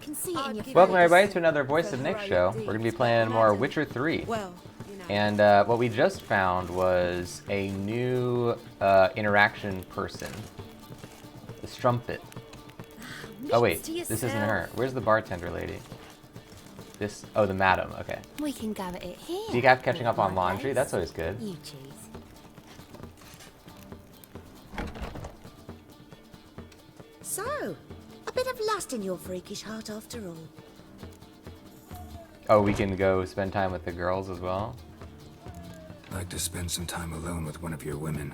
can see it in your face. Welcome everybody to another Voice of Nick show. We're going to be playing more Witcher 3. And what we just found was a new interaction person. The Strumpet. Oh wait, this isn't her. Where's the bartender lady? This, oh, the madam, okay. We can go at it here. Decaf catching up on laundry, that's always good. You choose. So, a bit of lust in your freakish heart after all. Oh, we can go spend time with the girls as well? I'd like to spend some time alone with one of your women.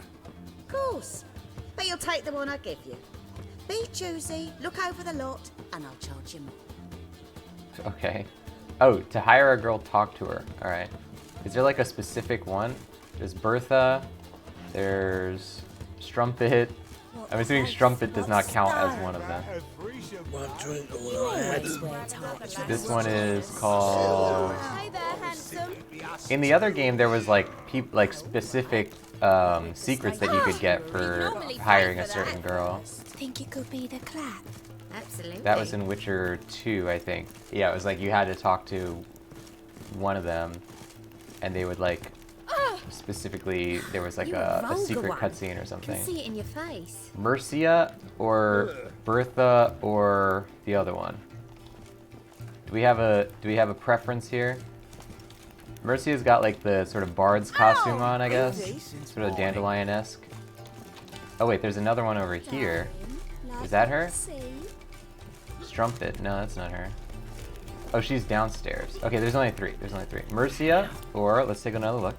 Of course. But you'll take the one I give you. Be choosy, look over the lot, and I'll charge you more. Okay. Oh, to hire a girl, talk to her. Alright. Is there like a specific one? There's Bertha. There's Strumpet. I'm assuming Strumpet does not count as one of them. This one is called... Hi there, handsome. In the other game, there was like specific secrets that you could get for hiring a certain girl. Think it could be the clap? Absolutely. That was in Witcher 2, I think. Yeah, it was like you had to talk to one of them, and they would like specifically. There was like a secret cutscene or something. I can see it in your face. Mercia or Bertha or the other one. Do we have a preference here? Mercia's got like the sort of bard's costume on, I guess. Sort of dandelion-esque. Oh wait, there's another one over here. Is that her? Strumpet. No, that's not her. Oh, she's downstairs. Okay, there's only three. Mercia, or let's take another look.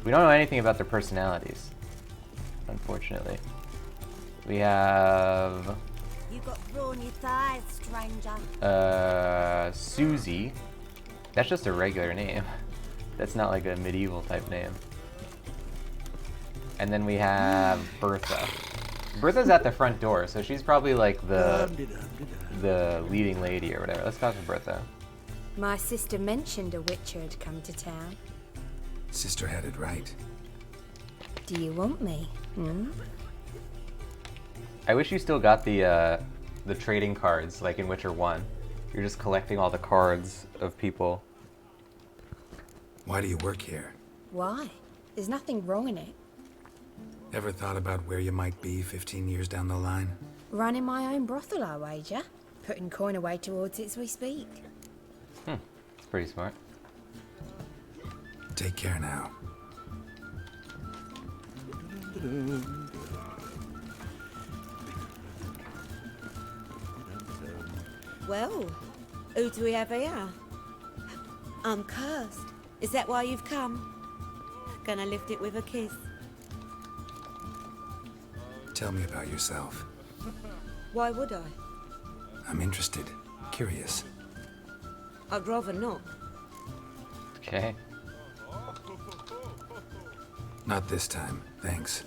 We don't know anything about their personalities, unfortunately. We have... You got brawny thighs, stranger. Susie. That's just a regular name. That's not like a medieval type name. And then we have Bertha. Bertha's at the front door, so she's probably like the leading lady or whatever. Let's talk to Bertha. My sister mentioned a witcher had come to town. Sister had it right. Do you want me? I wish you still got the trading cards like in Witcher 1. You're just collecting all the cards of people. Why do you work here? Why? There's nothing wrong in it. Ever thought about where you might be 15 years down the line? Running my own brothel, I wager. Putting coin away towards it as we speak. It's pretty smart. Take care now. Well, who do we have here? I'm cursed. Is that why you've come? Gonna lift it with a kiss. Tell me about yourself. Why would I? I'm interested. Curious. I'd rather not. Okay. Not this time, thanks.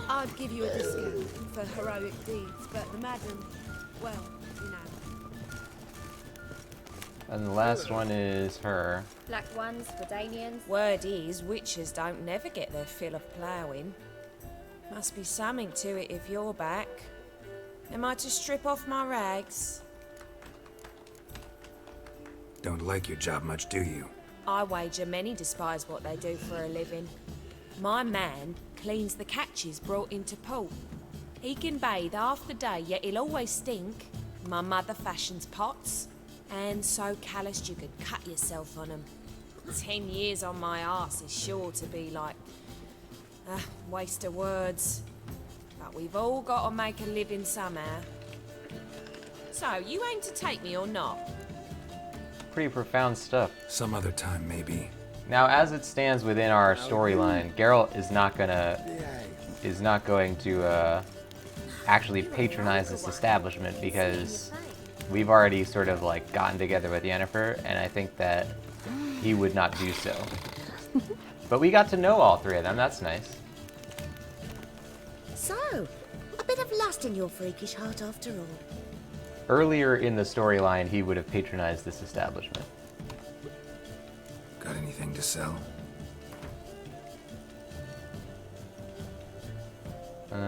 I'd give you a discount for heroic deeds, but the madam, well, you know. And the last one is her. Black ones, Redanians. Word is, witches don't never get their fill of ploughing. Must be something to it if you're back. Am I to strip off my rags? Don't like your job much, do you? I wager many despise what they do for a living. My man cleans the catches brought into port. He can bathe half the day, yet he'll always stink. My mother fashions pots, and so calloused you could cut yourself on them. 10 years on my arse is sure to be like... waste of words. But we've all got to make a living somehow. So, you aim to take me or not? Pretty profound stuff. Some other time, maybe. Now, as it stands within our storyline, Geralt is not going to actually patronize this establishment because we've already sort of like gotten together with Yennefer, and I think that he would not do so. But we got to know all three of them. That's nice. So, a bit of lust in your freakish heart after all. Earlier in the storyline, he would have patronized this establishment. Got anything to sell?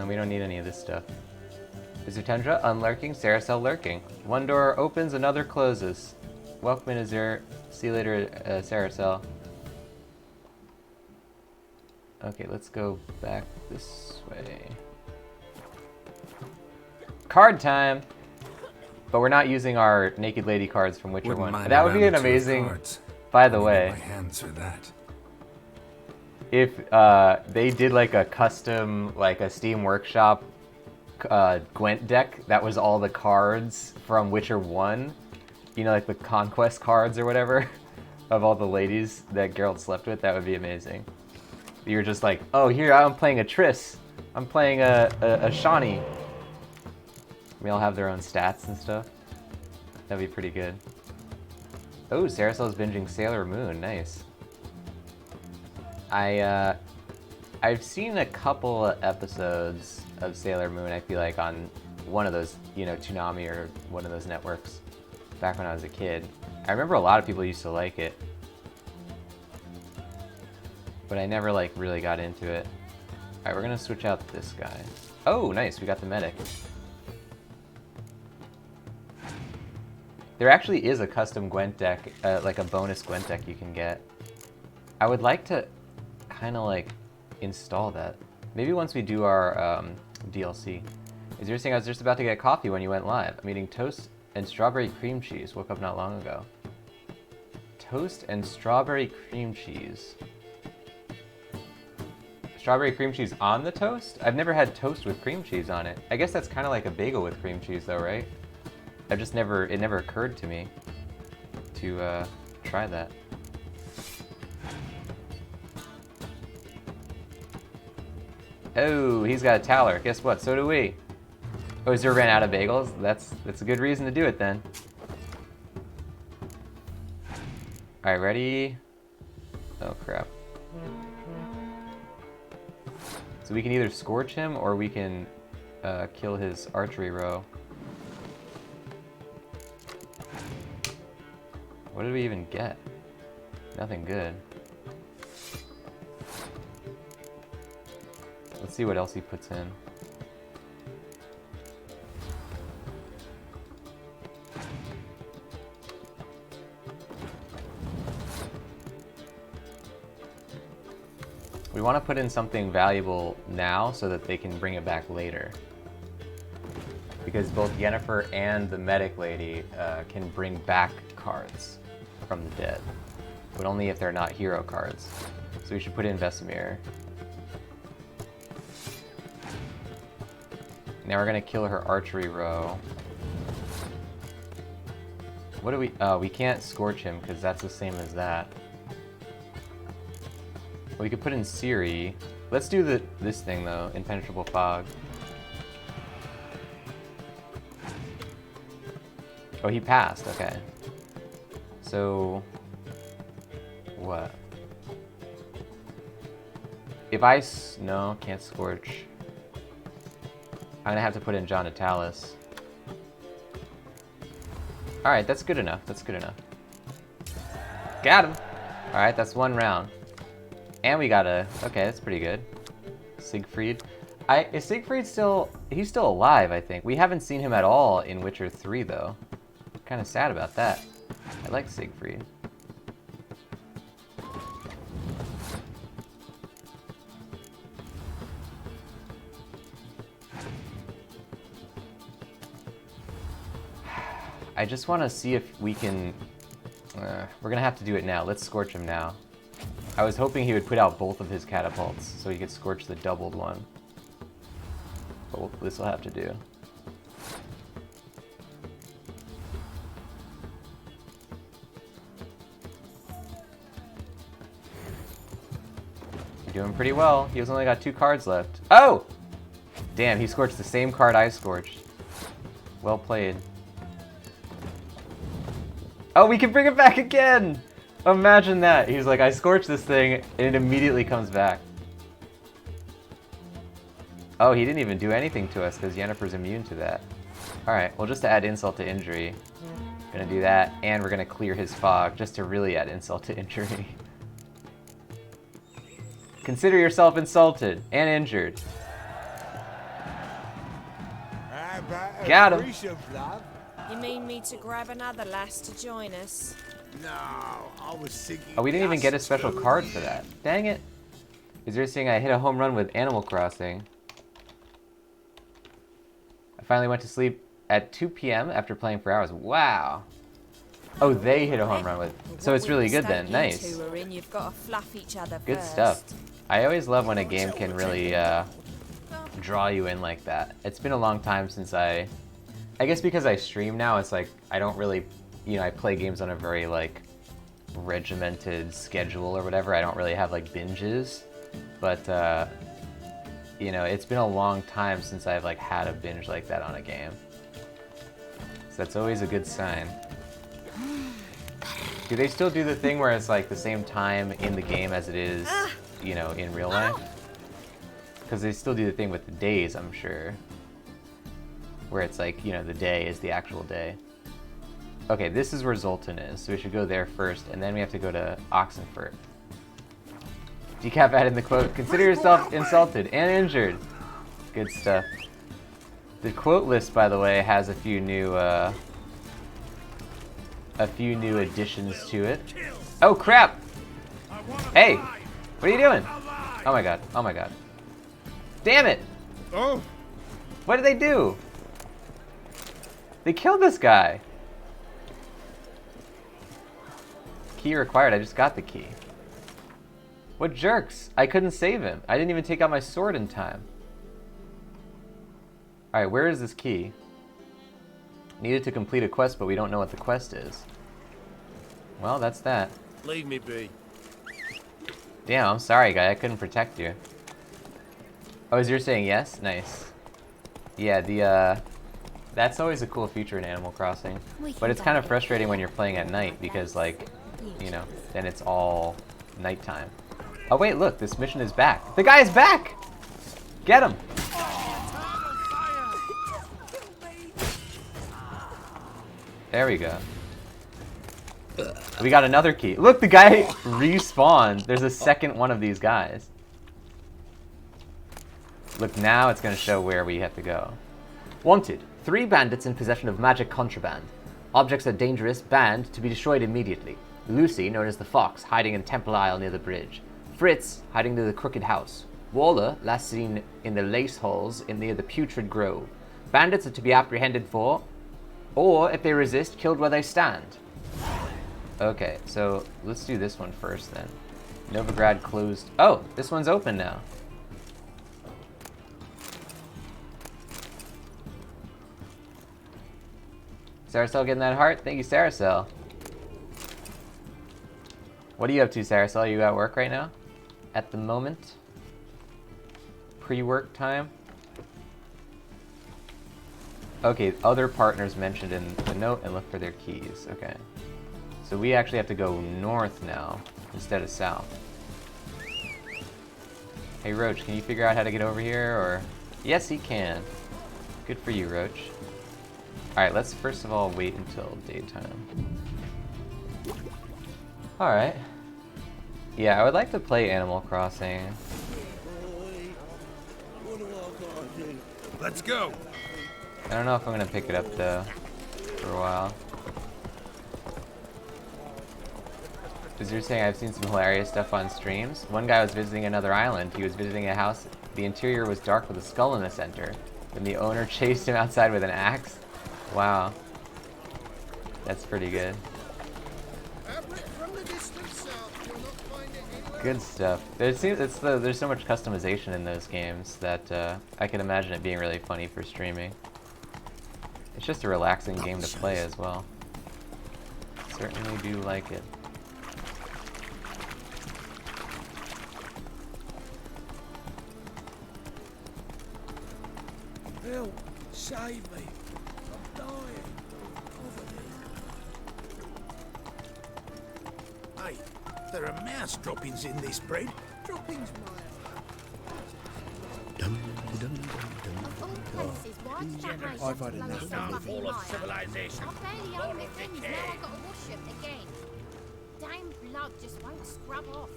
We don't need any of this stuff. Is Tundra unlurking? Saracel lurking. One door opens, another closes. Welcome in, Azure. See you later, Saracel. Okay, let's go back this way. Card time! But we're not using our Naked Lady cards from Witcher 1. That would be an amazing... By the way, my hands for that. If they did like a custom, like a Steam Workshop Gwent deck that was all the cards from Witcher 1, you know, like the conquest cards or whatever, of all the ladies that Geralt slept with, that would be amazing. You're just like, oh, here I'm playing a Triss, I'm playing a Shawnee. We all have their own stats and stuff. That'd be pretty good. Oh, Saracel's binging Sailor Moon, nice. I've seen a couple of episodes of Sailor Moon, I feel like, on one of those, you know, Toonami or one of those networks back when I was a kid. I remember a lot of people used to like it, but I never, like, really got into it. Alright, we're gonna switch out this guy. Oh, nice, we got the medic. There actually is a custom Gwent deck, like a bonus Gwent deck you can get. I would like to kind of like install that. Maybe once we do our DLC. Is you saying I was just about to get coffee when you went live? I'm eating toast and strawberry cream cheese. Woke up not long ago. Toast and strawberry cream cheese. Strawberry cream cheese on the toast? I've never had toast with cream cheese on it. I guess that's kind of like a bagel with cream cheese though, right? It never occurred to me to try that. Oh, he's got a Taller. Guess what? So do we. Oh, Zer ran out of bagels? That's a good reason to do it then. Alright, ready? Oh crap. So we can either scorch him or we can kill his archery row. What did we even get? Nothing good. Let's see what else he puts in. We want to put in something valuable now so that they can bring it back later. Because both Yennefer and the medic lady can bring back cards from the dead, but only if they're not hero cards. So we should put in Vesemir. Now we're gonna kill her archery row. What do we... Oh, we can't scorch him because that's the same as that. We could put in Ciri. Let's do this thing though, Impenetrable Fog. Oh, he passed, okay. So... what? If I... no, can't scorch. I'm gonna have to put in John Natalis. Alright, that's good enough. That's good enough. Got him! Alright, that's one round. And we got a... okay, that's pretty good. Siegfried. Is Siegfried still... he's still alive, I think. We haven't seen him at all in Witcher 3, though. Kind of sad about that. I like Siegfried. I just want to see if we can... we're going to have to do it now. Let's scorch him now. I was hoping he would put out both of his catapults so he could scorch the doubled one. But this will have to do. You're doing pretty well. He's only got 2 cards left. Oh! Damn, he scorched the same card I scorched. Well played. Oh, we can bring it back again! Imagine that. He's like, I scorched this thing, and it immediately comes back. Oh, he didn't even do anything to us, because Yennefer's immune to that. Alright, well, just to add insult to injury, gonna do that, and we're gonna clear his fog, just to really add insult to injury. Consider yourself insulted and injured. Got him. You mean me to grab another lass to join us? No, I was thinking. Oh, we didn't even get a special card for that. Dang it. Is there saying I hit a home run with Animal Crossing? I finally went to sleep at 2 p.m. after playing for hours. Wow. Oh, they hit a home run with. So it's really good then. Nice. You two are in, you've got to fluff each other Good first. stuff. I always love when a game can really draw you in like that. It's been a long time since I guess because I stream now, it's like I don't really, you know, I play games on a very like regimented schedule or whatever. I don't really have like binges, but you know, it's been a long time since I've like had a binge like that on a game. So that's always a good sign. Do they still do the thing where it's like the same time in the game as it is, you know, in real life? Because they still do the thing with the days, I'm sure. Where it's like, you know, the day is the actual day. Okay, this is where Zoltan is, so we should go there first, and then we have to go to Oxenfurt. Decaf added in the quote, "Consider yourself insulted and injured." Good stuff. The quote list, by the way, has a few new additions to it. Oh crap! Hey! What are you doing? Oh my god, oh my god. Damn it! Oh! What did they do? They killed this guy! Key required, I just got the key. What jerks? I couldn't save him. I didn't even take out my sword in time. Alright, where is this key? Needed to complete a quest, but we don't know what the quest is. Well, that's that. Leave me be. Damn, I'm sorry, guy. I couldn't protect you. Oh, is you're saying yes? Nice. Yeah, the, that's always a cool feature in Animal Crossing. But it's kind of frustrating when you're playing at night because, like, you know, then it's all nighttime. Oh, wait, look. This mission is back. The guy is back! Get him! There we go. We got another key. Look, the guy respawned. There's a second one of these guys. Look, now it's going to show where we have to go. Wanted. 3 bandits in possession of magic contraband. Objects are dangerous, banned, to be destroyed immediately. Lucy, known as the Fox, hiding in Temple Isle near the bridge. Fritz, hiding near the Crooked House. Waller, last seen in the Lace Halls near the Putrid Grove. Bandits are to be apprehended for, or if they resist, killed where they stand. Okay, so let's do this one first then. Novigrad closed. Oh, this one's open now. Saracel getting that heart? Thank you, Saracel. What are you up to, Saracel? You at work right now? At the moment? Pre-work time? Okay, other partners mentioned in the note and look for their keys. Okay. So we actually have to go north now instead of south. Hey Roach, can you figure out how to get over here or? Yes, he can. Good for you, Roach. Alright, let's first of all wait until daytime. Alright. Yeah, I would like to play Animal Crossing. Let's go. I don't know if I'm gonna pick it up though for a while. Because you're saying I've seen some hilarious stuff on streams. One guy was visiting another island. He was visiting a house. The interior was dark with a skull in the center. Then the owner chased him outside with an axe. Wow. That's pretty good. Good stuff. There's so much customization in those games that I can imagine it being really funny for streaming. It's just a relaxing game to play as well. Certainly do like it. Help! Save me! I'm dying! Hey, there are mouse droppings in this bread. Droppings, I've had enough. Downfall of civilization. I barely own my things, now I've got to wash them again. Damn blood just won't scrub off.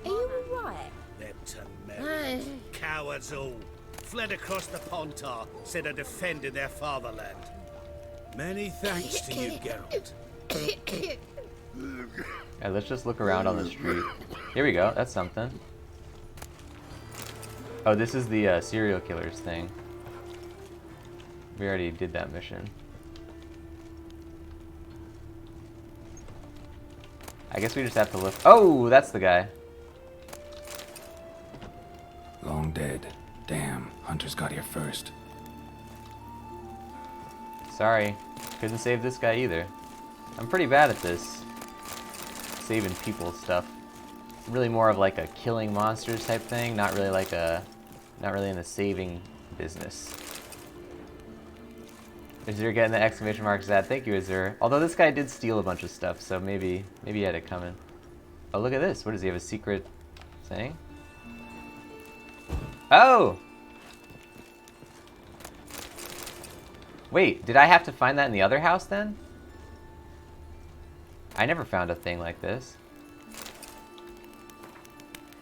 Are you alright? Them to marry. Cowards all. fled across the Pontar, said I defended their fatherland. Many thanks to you, Geralt. Yeah, let's just look around on the street. Here we go. That's something. Oh, this is the serial killers thing. We already did that mission. I guess we just have to look. Oh, that's the guy. Long dead. Damn, hunters got here first. Sorry, couldn't save this guy either. I'm pretty bad at this. Saving people stuff. Really more of like a killing monsters type thing, not really like a, not really in the saving business. Azure getting the exclamation mark is that. Thank you, Azure. Although this guy did steal a bunch of stuff, so maybe he had it coming. Oh, look at this. What does he have? A secret thing? Oh! Wait, did I have to find that in the other house then? I never found a thing like this.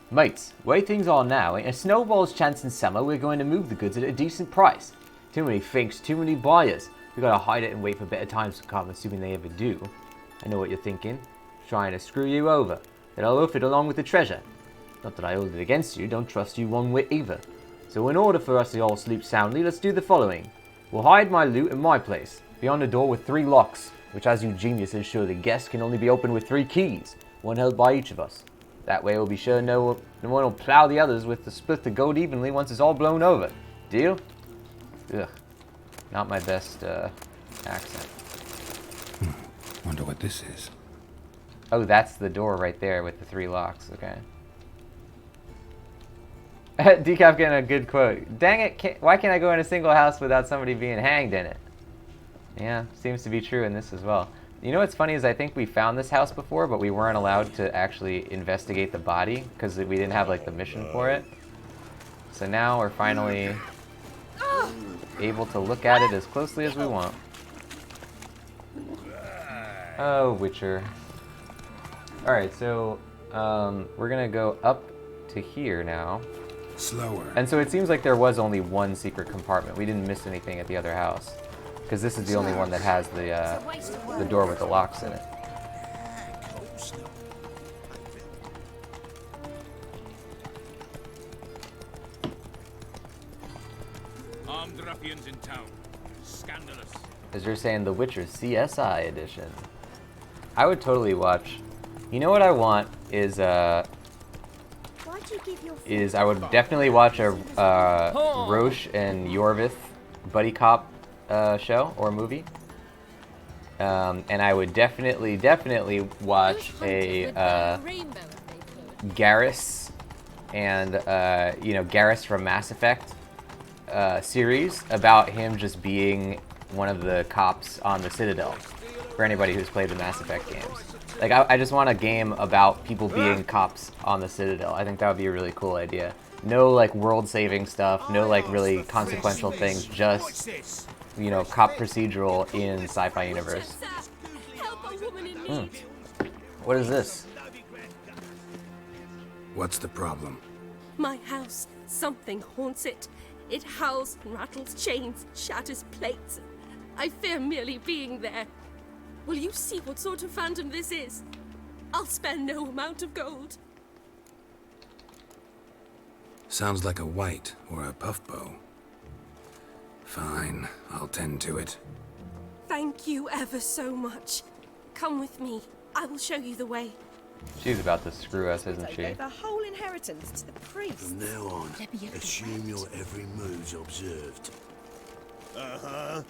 Mates, way things are now, ain't a snowball's chance in summer we're going to move the goods at a decent price. Too many thinks, too many buyers. We gotta hide it and wait for better times to come, assuming they ever do. I know what you're thinking. Trying to screw you over. Then I'll off it along with the treasure. Not that I hold it against you, don't trust you one whit either. So in order for us to all sleep soundly, let's do the following. We'll hide my loot in my place, beyond the door with 3 locks, which as you geniuses surely guessed can only be opened with 3 keys, one held by each of us. That way we'll be sure no one will plow the others with to split the gold evenly once it's all blown over. Deal? Ugh. Not my best accent. Wonder what this is. Oh, that's the door right there with the 3 locks. Okay. Decaf getting a good quote. Dang it, why can't I go in a single house without somebody being hanged in it? Yeah, seems to be true in this as well. You know what's funny is I think we found this house before, but we weren't allowed to actually investigate the body because we didn't have like the mission for it. So now we're finally able to look at it as closely as we want. Oh, Witcher. Alright, so we're gonna go up to here now. Slower. And so it seems like there was only one secret compartment. We didn't miss anything at the other house. Because this is the only one that has the door with the locks in it. Armed ruffians in town. Scandalous. As you're saying, The Witcher CSI edition. I would totally watch. You know what I want is I would definitely watch a Roche and Yorvith buddy cop show or movie. And I would definitely watch a Garrus and Garrus from Mass Effect series about him just being one of the cops on the Citadel. For anybody who's played the Mass Effect games. Like, I just want a game about people being cops on the Citadel. I think that would be a really cool idea. No, like, world-saving stuff, no, like, really consequential things, just, you know, cop procedural in sci-fi universe. What is this? What's the problem? My house. Something haunts it. It howls and rattles chains, shatters plates. I fear merely being there. Will you see what sort of phantom this is? I'll spare no amount of gold. Sounds like a white or a puffbow. Fine, I'll tend to it. Thank you ever so much. Come with me. I will show you the way. She's about to screw us, isn't she? The whole inheritance to the priest. From now on, assume your every move's observed. Uh-huh.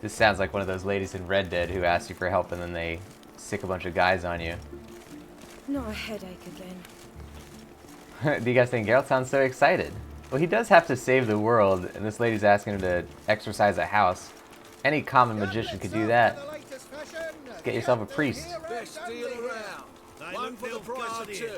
This sounds like one of those ladies in Red Dead who ask you for help and then they sick a bunch of guys on you. Not a headache again. Do you guys think Geralt sounds so excited? Well, he does have to save the world, and this lady's asking him to exorcise a house. Any common magician could do that. Get yourself a priest. Best deal around. One for the price of 2.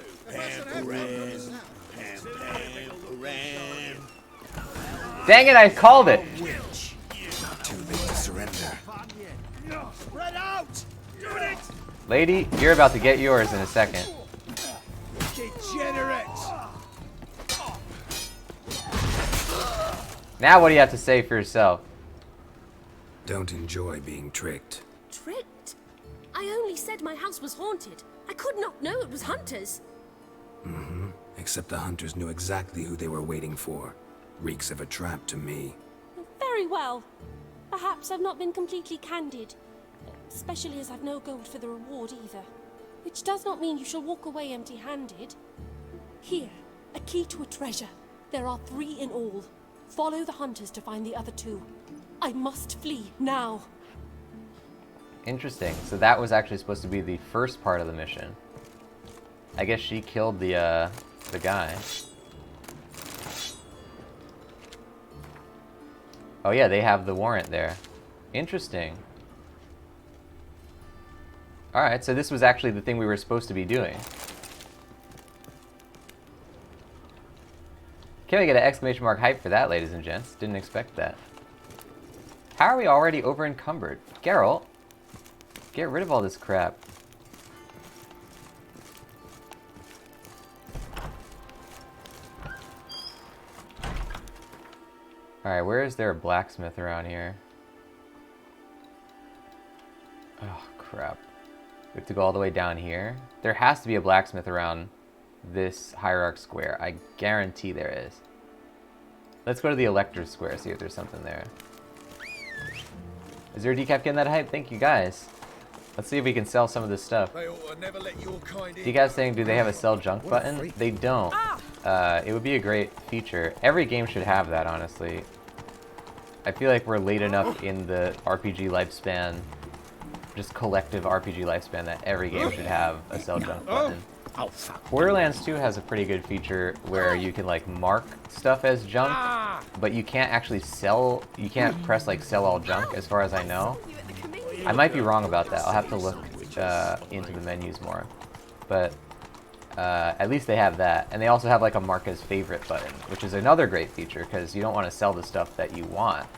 Dang it, I called it! Too late to surrender. Spread out! Do it! Lady, you're about to get yours in a second. Degenerate! Now what do you have to say for yourself? Don't enjoy being tricked. Tricked? I only said my house was haunted. I could not know it was hunters. Mm-hmm. Except the hunters knew exactly who they were waiting for. Reeks of a trap to me. Very well. Perhaps I've not been completely candid. Especially as I've no gold for the reward either. Which does not mean you shall walk away empty-handed. Here, a key to a treasure. There are 3 in all. Follow the hunters to find the other 2. I must flee now. Interesting. So that was actually supposed to be the first part of the mission. I guess she killed the guy. Oh yeah, they have the warrant there. Interesting. Alright, so this was actually the thing we were supposed to be doing. Can we get an exclamation mark hype for that, ladies and gents? Didn't expect that. How are we already over encumbered? Geralt, get rid of all this crap. Alright, where is there a blacksmith around here? Oh, crap. We have to go all the way down here. There has to be a blacksmith around this Hierarch Square. I guarantee there is. Let's go to the Elector's Square, see if there's something there. Is there a decaf getting that hype? Thank you, guys. Let's see if we can sell some of this stuff. Decaf saying, do they have a sell junk button? They don't. It would be a great feature. Every game should have that, honestly. I feel like we're late enough in the RPG lifespan, just collective RPG lifespan, that every game should have a sell junk button. Borderlands 2 has a pretty good feature where you can like mark stuff as junk, but you can't actually sell, you can't press like sell all junk as far as I know. I might be wrong about that. I'll have to look into the menus more. But at least they have that. And they also have like a mark as favorite button, which is another great feature because you don't want to sell the stuff that you want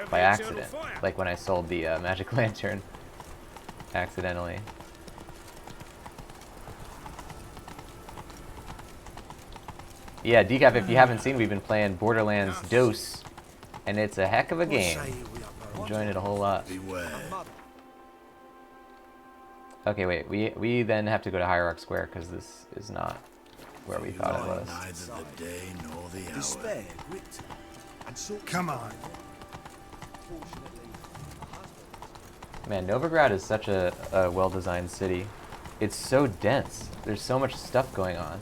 by accident. Like when I sold the Magic Lantern accidentally. Yeah, Decaf, if you haven't seen, we've been playing Borderlands Dose, and it's a heck of a game. Enjoying it a whole lot. Okay, wait, we then have to go to Hierarch Square, because this is not where we thought it was. Come on. Man, Novigrad is such a well-designed city. It's so dense. There's so much stuff going on.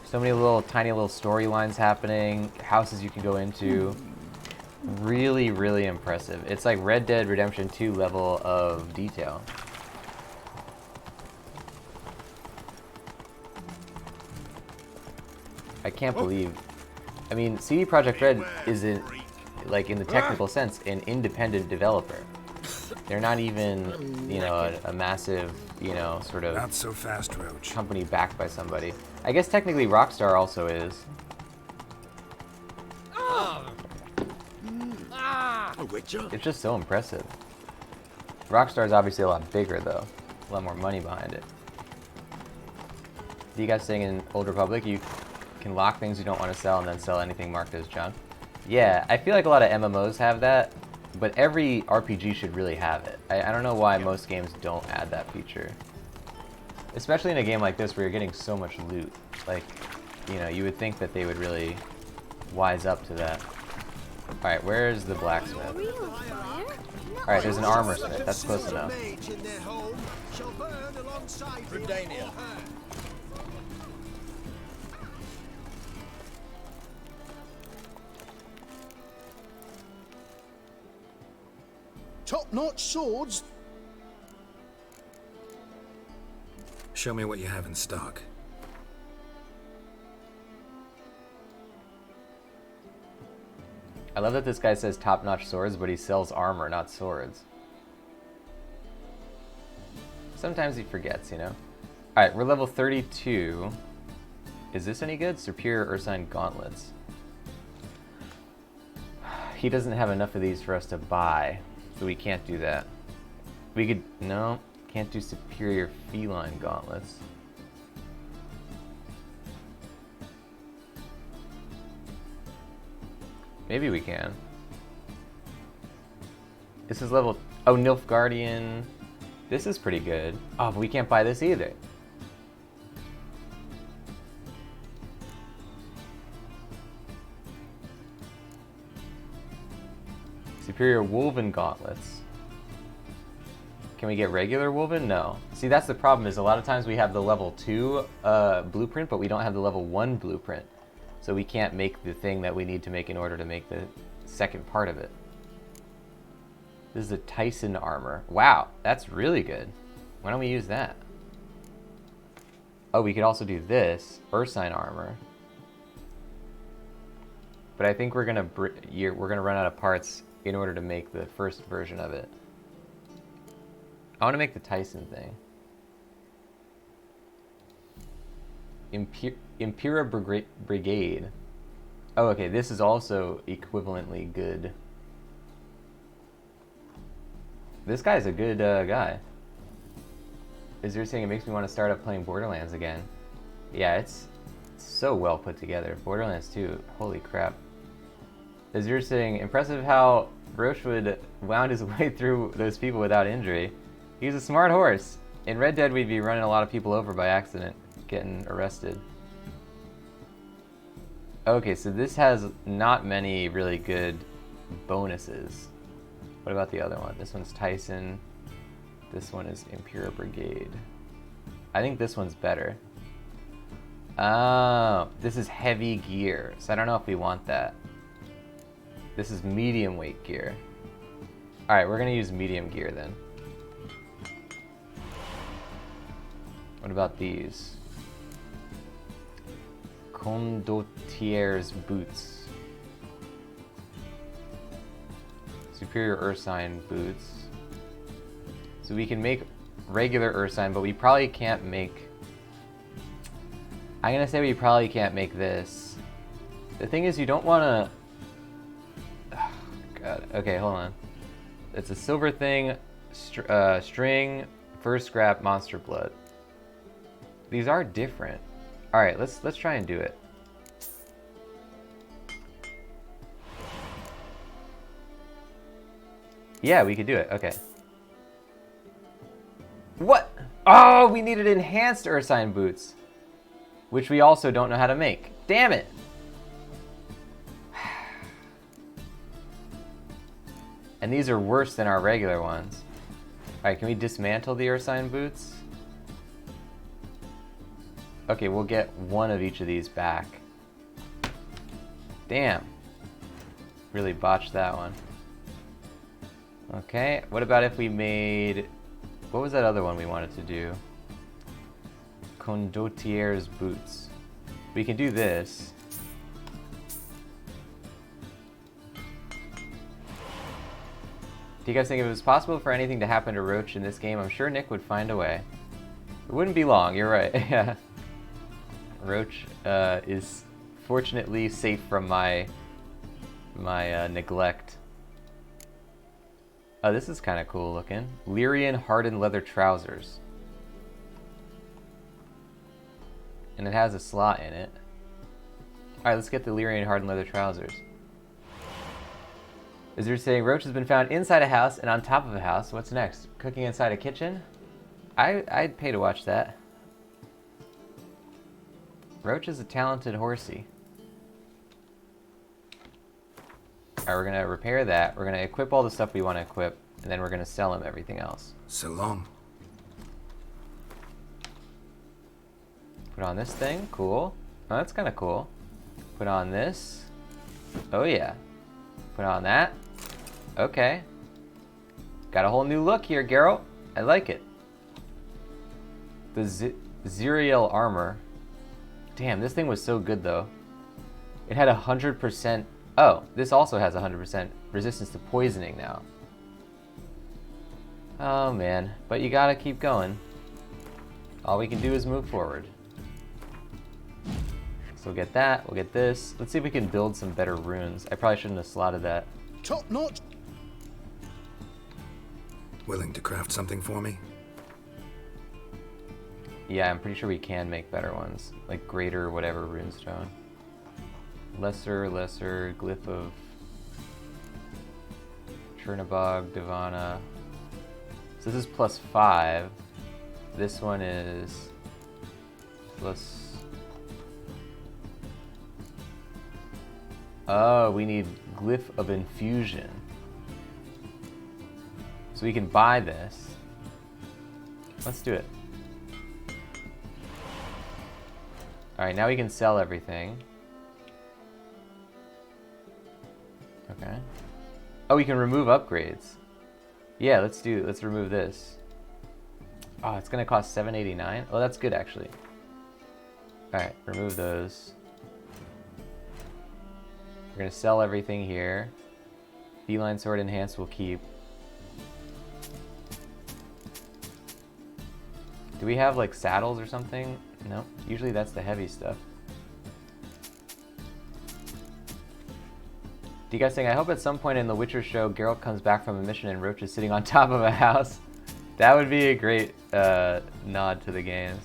So many little, tiny little storylines happening, houses you can go into. Really, really impressive. It's like Red Dead Redemption 2 level of detail. I can't believe... I mean, CD Projekt Red isn't, like, in the technical sense, an independent developer. They're not even, you know, a massive, you know, sort of... Not so fast, Roach. ...company backed by somebody. I guess technically Rockstar also is. It's just so impressive. Rockstar is obviously a lot bigger, though. A lot more money behind it. Do you guys saying in Old Republic you can lock things you don't want to sell and then sell anything marked as junk? Yeah, I feel like a lot of MMOs have that, but every RPG should really have it. I don't know why most games don't add that feature. Especially in a game like this where you're getting so much loot. Like, you know, you would think that they would really wise up to that. Alright, where's the blacksmith? Alright, there's an armor smith. That's close enough. Top-notch swords. Show me what you have in stock. I love that this guy says top-notch swords, but he sells armor, not swords. Sometimes he forgets, you know? Alright, we're level 32. Is this any good? Superior Ursine Gauntlets. He doesn't have enough of these for us to buy, so we can't do that. We could... no, can't do Superior Feline Gauntlets. Maybe we can. This is level... Oh, Nilfgaardian. This is pretty good. Oh, but we can't buy this either. Superior Wolven Gauntlets. Can we get regular Wolven? No. See, that's the problem, is a lot of times we have the level 2 blueprint, but we don't have the level 1 blueprint. So we can't make the thing that we need to make in order to make the second part of it. This is a Tyson armor. Wow, that's really good. Why don't we use that? Oh, we could also do this, Ursine armor. But I think we're gonna run out of parts in order to make the first version of it. I want to make the Tyson thing. Impera Brigade. Oh, okay, this is also equivalently good. This guy's a good guy. Is there saying it makes me want to start up playing Borderlands again? Yeah, it's so well put together. Borderlands 2, holy crap. Is there saying impressive how Rochewood wound his way through those people without injury? He's a smart horse. In Red Dead, we'd be running a lot of people over by accident, getting arrested. Okay, so this has not many really good bonuses. What about the other one? This one's Tyson. This one is Imperial Brigade. I think this one's better. Oh, this is heavy gear, so I don't know if we want that. This is medium weight gear. Alright, we're gonna use medium gear then. What about these? Condottier's boots. Superior Ursine boots. So we can make regular Ursine, but we probably can't make... I'm gonna say we probably can't make this. The thing is, you don't wanna... Oh, God. Okay, hold on. It's a silver thing, string, first scrap, monster blood. These are different. All right, let's try and do it. Yeah, we could do it. Okay. What? Oh, we needed enhanced Ursine boots, which we also don't know how to make. Damn it! And these are worse than our regular ones. All right, can we dismantle the Ursine boots? Okay, we'll get one of each of these back. Damn. Really botched that one. Okay, what about if we made... What was that other one we wanted to do? Condottier's boots. We can do this. Do you guys think if it was possible for anything to happen to Roach in this game, I'm sure Nick would find a way. It wouldn't be long, you're right. Yeah. Roach is fortunately safe from my neglect. Oh, this is kind of cool looking. Lyrian hardened leather trousers. And it has a slot in it. Alright, let's get the Lyrian hardened leather trousers. Is there saying Roach has been found inside a house and on top of a house? What's next? Cooking inside a kitchen? I'd pay to watch that. Roach is a talented horsey. Alright, we're gonna repair that. We're gonna equip all the stuff we want to equip, and then we're gonna sell him everything else. So long. Put on this thing, cool. Oh, that's kind of cool. Put on this. Oh yeah. Put on that. Okay. Got a whole new look here, Geralt. I like it. The Ziriel armor. Damn, this thing was so good though. It had 100%. Oh, this also has 100% resistance to poisoning now. Oh man, but you gotta keep going. All we can do is move forward. So we'll get that, we'll get this. Let's see if we can build some better runes. I probably shouldn't have slotted that. Top notch. Willing to craft something for me? Yeah, I'm pretty sure we can make better ones. Like greater whatever runestone. Lesser, glyph of Chernobog, Divana. So this is +5. This one is plus... Oh, we need Glyph of Infusion. So we can buy this. Let's do it. Alright, now we can sell everything. Okay. Oh, we can remove upgrades. Yeah, let's remove this. Oh, it's gonna cost $7.89. Oh, that's good actually. Alright, remove those. We're gonna sell everything here. Feline Sword Enhanced we'll keep. Do we have like saddles or something? No, usually that's the heavy stuff. Do you guys think, I hope at some point in the Witcher show, Geralt comes back from a mission and Roach is sitting on top of a house. That would be a great nod to the games.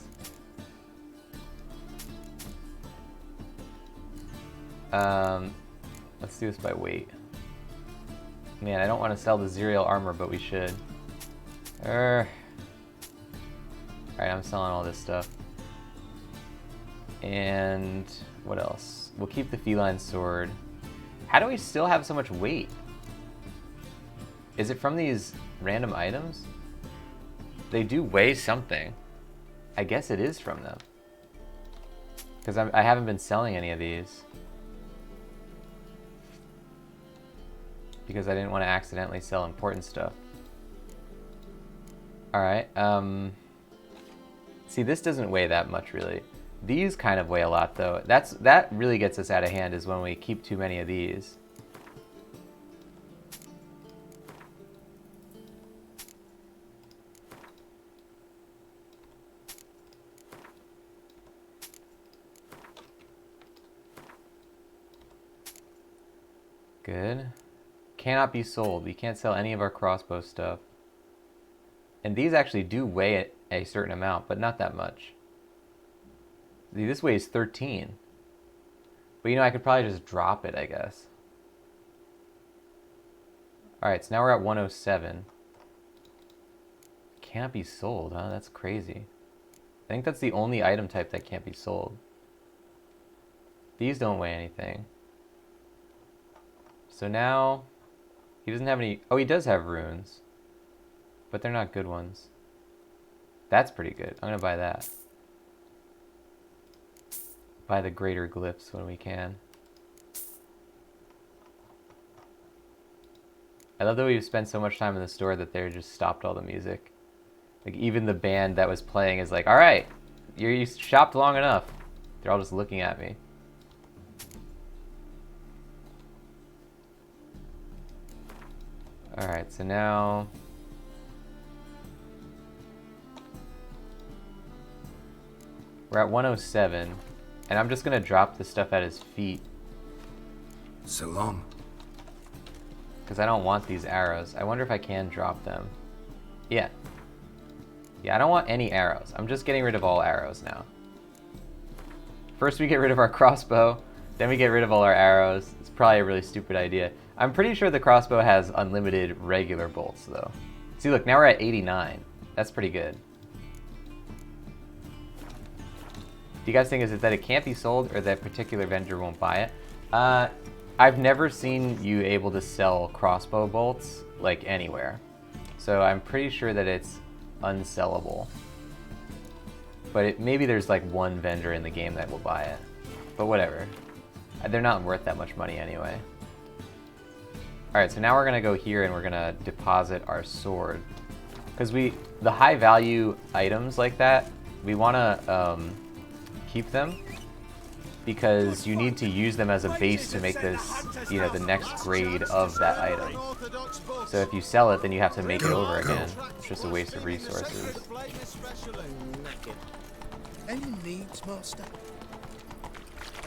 Let's do this by weight. Man, I don't want to sell the Zerial armor, but we should. Alright, I'm selling all this stuff. And what else? We'll keep the Feline Sword. How do we still have so much weight? Is it from these random items? They do weigh something. I guess it is from them. Because I haven't been selling any of these. Because I didn't want to accidentally sell important stuff. Alright, see, this doesn't weigh that much, really. These kind of weigh a lot, though. That really gets us out of hand, is when we keep too many of these. Good. Cannot be sold. We can't sell any of our crossbow stuff. And these actually do weigh a certain amount, but not that much. See, this weighs 13. But you know, I could probably just drop it, I guess. Alright, so now we're at 107. Can't be sold, huh? That's crazy. I think that's the only item type that can't be sold. These don't weigh anything. So now, he doesn't have any... Oh, he does have runes. But they're not good ones. That's pretty good. I'm gonna buy that. Buy the greater glyphs when we can. I love that we've spent so much time in the store that they just stopped all the music. Like, even the band that was playing is like, alright, you shopped long enough. They're all just looking at me. Alright, so now... we're at 107. And I'm just gonna drop the stuff at his feet. So long. Because I don't want these arrows. I wonder if I can drop them. Yeah. Yeah, I don't want any arrows. I'm just getting rid of all arrows now. First we get rid of our crossbow, then we get rid of all our arrows. It's probably a really stupid idea. I'm pretty sure the crossbow has unlimited regular bolts though. See, look, now we're at 89. That's pretty good. Do you guys think is it that it can't be sold or that particular vendor won't buy it? I've never seen you able to sell crossbow bolts like anywhere. So I'm pretty sure that it's unsellable. But maybe there's like one vendor in the game that will buy it. But whatever. They're not worth that much money anyway. Alright, so now we're gonna go here and we're gonna deposit our sword. Because the high value items like that, we wanna keep them. Because you need to use them as a base to make this, you know, the next grade of that item. So if you sell it, then you have to make it over again. It's just a waste of resources. Any needs, master?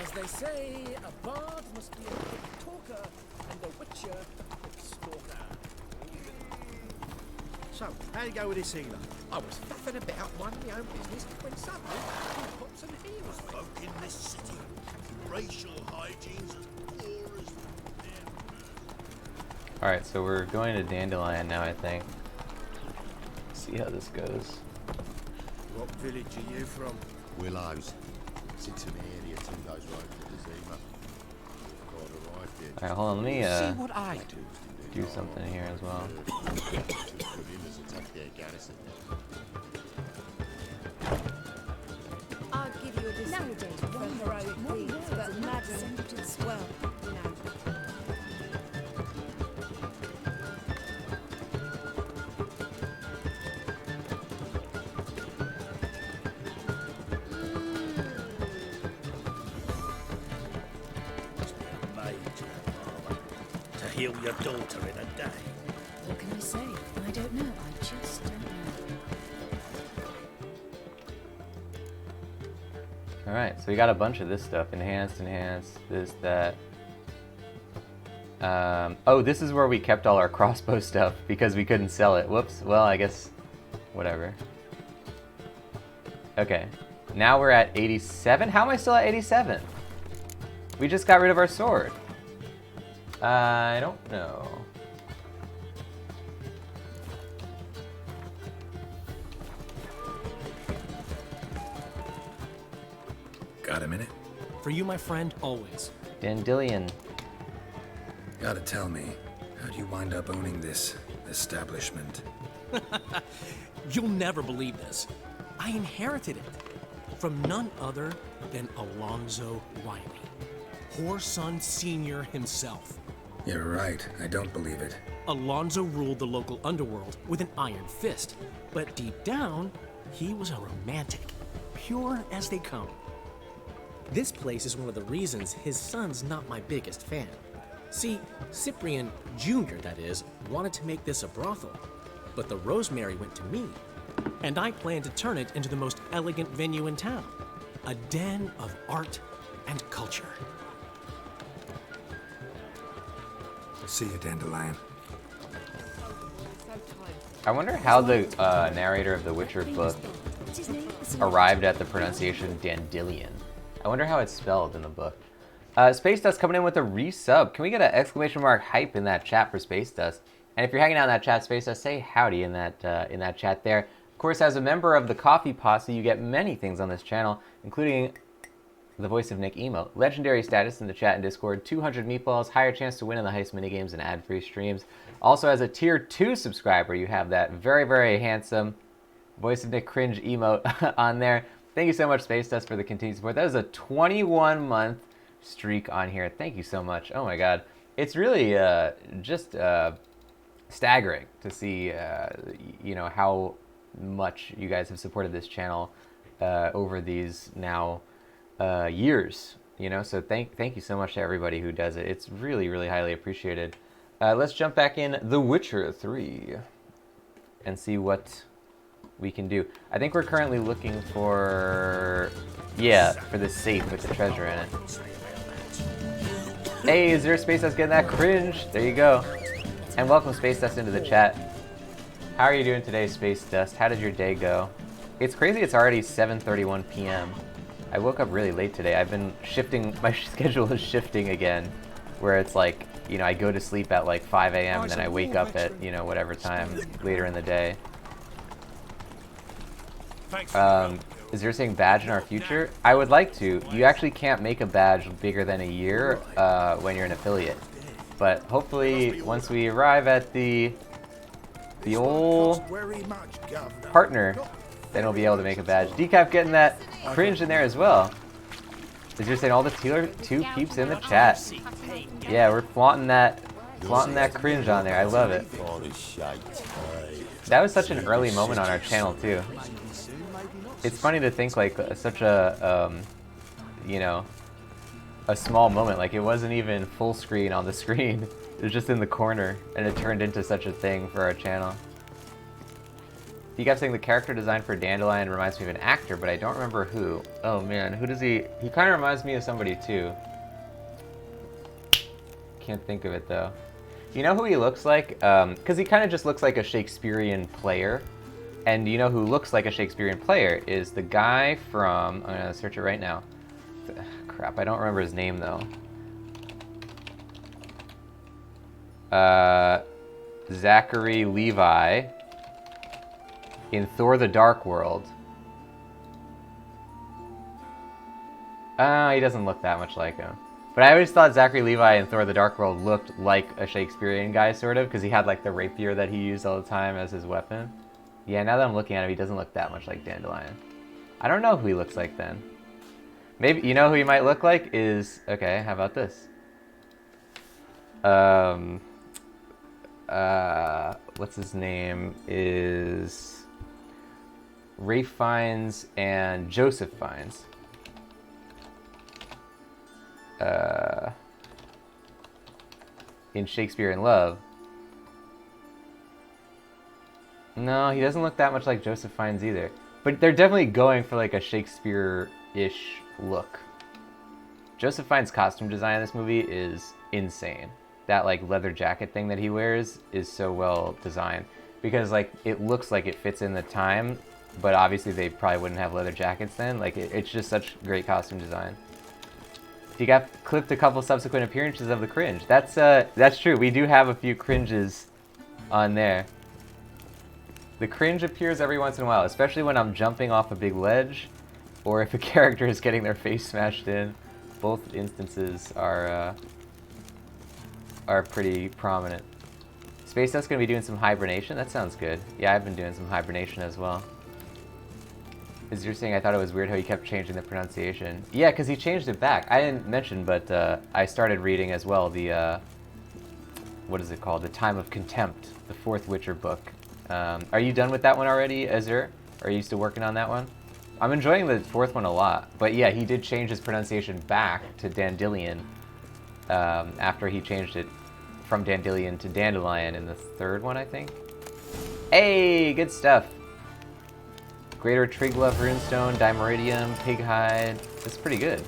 As they say, a bard must be a good talker, and a witcher a good stalker. So, how you go with this healer? I was faffing about minding my own business when suddenly he pops and heals me. Folk in this city, racial hygiene's as poor as Alright, so we're going to Dandelion now, I think. See how this goes. What village are you from? Willows. Sits in the area 2 days road to Zima. Alright, hold on, let me See what I do something here as well. I'll give you a discount for heroic deeds, but madam, well, you know. Must be a major father to heal your daughter in a day. What can I say? I don't know. I just don't know. Alright, so we got a bunch of this stuff. Enhanced, this, that. Oh, this is where we kept all our crossbow stuff because we couldn't sell it. Whoops. Well, I guess, whatever. Okay, now we're at 87? How am I still at 87? We just got rid of our sword. I don't know. Got a minute? For you, my friend, always. Dandelion. Gotta tell me, how'd you wind up owning this establishment? You'll never believe this. I inherited it from none other than Alonzo Riley, Whoreson Sr. himself. You're right, I don't believe it. Alonzo ruled the local underworld with an iron fist, but deep down, he was a romantic, pure as they come. This place is one of the reasons his son's not my biggest fan. See, Cyprian Jr., that is, wanted to make this a brothel, but the Rosemary went to me, and I planned to turn it into the most elegant venue in town, a den of art and culture. See you, Dandelion. I wonder how the narrator of the Witcher book arrived at the pronunciation Dandelion. I wonder how it's spelled in the book. Space Dust coming in with a resub. Can we get an exclamation mark hype in that chat for Space Dust? And if you're hanging out in that chat, Space Dust, say howdy in that chat there. Of course, as a member of the Coffee Posse, you get many things on this channel, including the Voice of Nick emote, legendary status in the chat and Discord, 200 meatballs, higher chance to win in the heist minigames and ad-free streams. Also, as a tier 2 subscriber, you have that very, very handsome Voice of Nick cringe emote on there. Thank you so much, Space Dust, for the continued support. That is a 21-month streak on here. Thank you so much. Oh my god. It's really just staggering to see you know, how much you guys have supported this channel over these now years, you know, so thank you so much to everybody who does it. It's really, really highly appreciated. Let's jump back in The Witcher 3 and see what we can do. I think we're currently looking for, yeah, for the safe with the treasure in it. Hey, is there Space Dust getting that cringe? There you go. And welcome Space Dust into the chat. How are you doing today, Space Dust? How did your day go? It's crazy it's already 7:31 p.m. I woke up really late today. I've been shifting, my schedule is shifting again, where it's like, you know, I go to sleep at like 5 a.m. and then I wake up at, you know, whatever time later in the day. Is there saying badge in our future? I would like to. You actually can't make a badge bigger than a year when you're an affiliate. But hopefully, once we arrive at the old partner, then we'll be able to make a badge. Decaf getting that cringe in there as well. Is you're saying all the tier 2 peeps in the chat? Yeah, we're flaunting that cringe on there. I love it. That was such an early moment on our channel too. It's funny to think like such a you know, a small moment. Like it wasn't even full screen on the screen. It was just in the corner, and it turned into such a thing for our channel. You guys saying the character design for Dandelion reminds me of an actor, but I don't remember who. Oh man, who does he? He kind of reminds me of somebody too. Can't think of it though. You know who he looks like? Because he kind of just looks like a Shakespearean player. And you know who looks like a Shakespearean player is the guy from, I'm gonna search it right now. Crap, I don't remember his name though. Zachary Levi in Thor the Dark World. He doesn't look that much like him. But I always thought Zachary Levi in Thor the Dark World looked like a Shakespearean guy, sort of, because he had like the rapier that he used all the time as his weapon. Yeah, now that I'm looking at him, he doesn't look that much like Dandelion. I don't know who he looks like then. Maybe, you know who he might look like is, okay, how about this? What's his name? Is Ralph Fiennes and Joseph Fiennes. In Shakespeare in Love. No, he doesn't look that much like Joseph Fiennes either. But they're definitely going for like a Shakespeare-ish look. Joseph Fiennes' costume design in this movie is insane. That like leather jacket thing that he wears is so well designed. Because like it looks like it fits in the time, but obviously they probably wouldn't have leather jackets then. Like it's just such great costume design. You got clipped a couple subsequent appearances of the cringe. That's true. We do have a few cringes on there. The cringe appears every once in a while, especially when I'm jumping off a big ledge, or if a character is getting their face smashed in. Both instances are pretty prominent. Space Dust's gonna be doing some hibernation. That sounds good. Yeah, I've been doing some hibernation as well. Is you're saying I thought it was weird how he kept changing the pronunciation. Yeah, because he changed it back. I didn't mention, but I started reading as well the, what is it called? The Time of Contempt, the 4th Witcher book. Are you done with that one already, Azur? Are you still working on that one? I'm enjoying the 4th one a lot. But yeah, he did change his pronunciation back to Dandelion after he changed it from Dandelion to Dandelion in the 3rd one, I think. Hey, good stuff. Greater Triglav Runestone, Dimeridium, Pighide. That's pretty good.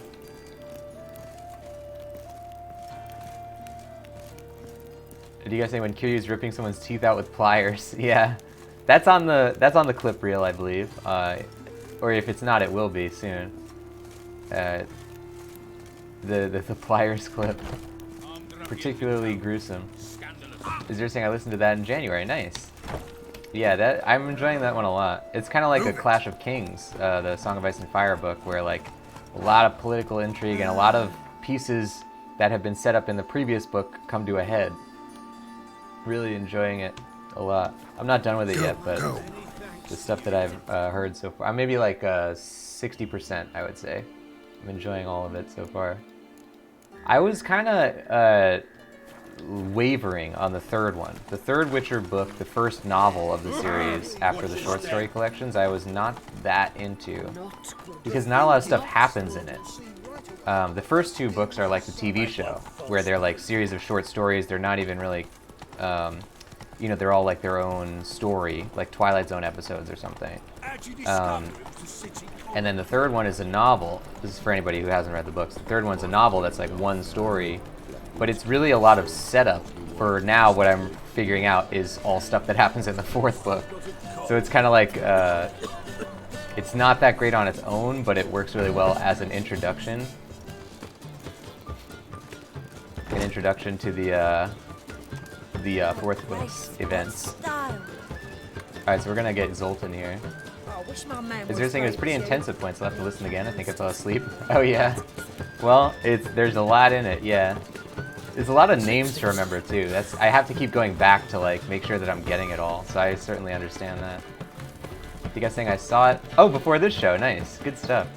Do you guys think when Kiryu's ripping someone's teeth out with pliers? Yeah, that's on the clip reel, I believe. Or if it's not, it will be soon. The pliers clip, particularly gruesome. Is there saying I listened to that in January? Nice. Yeah, I'm enjoying that one a lot. It's kind of like a Clash of Kings, the Song of Ice and Fire book, where like a lot of political intrigue and a lot of pieces that have been set up in the previous book come to a head. Really enjoying it a lot. I'm not done with it yet, but the stuff that I've heard so far, I'm maybe like 60%, I would say. I'm enjoying all of it so far. I was kind of wavering on the 3rd one. The 3rd Witcher book, the first novel of the series after the short story collections, I was not that into because not a lot of stuff happens in it. The first 2 books are like the TV show, where they're like series of short stories. They're not even really, you know, they're all like their own story, like Twilight Zone episodes or something. And then the 3rd one is a novel. This is for anybody who hasn't read the books. The 3rd one's a novel that's like one story. But it's really a lot of setup for now. What I'm figuring out is all stuff that happens in the 4th book. So it's kind of like, it's not that great on its own, but it works really well as an introduction. An introduction to the 4th book's events. Alright, so we're gonna get Zoltan here. Is there saying it was pretty intense at points? I'll have to listen again. I think I fell asleep. Oh yeah. Well, there's a lot in it, yeah. There's a lot of names to remember too. I have to keep going back to like make sure that I'm getting it all. So I certainly understand that. You guys saying I saw it? Oh, before this show. Nice. Good stuff.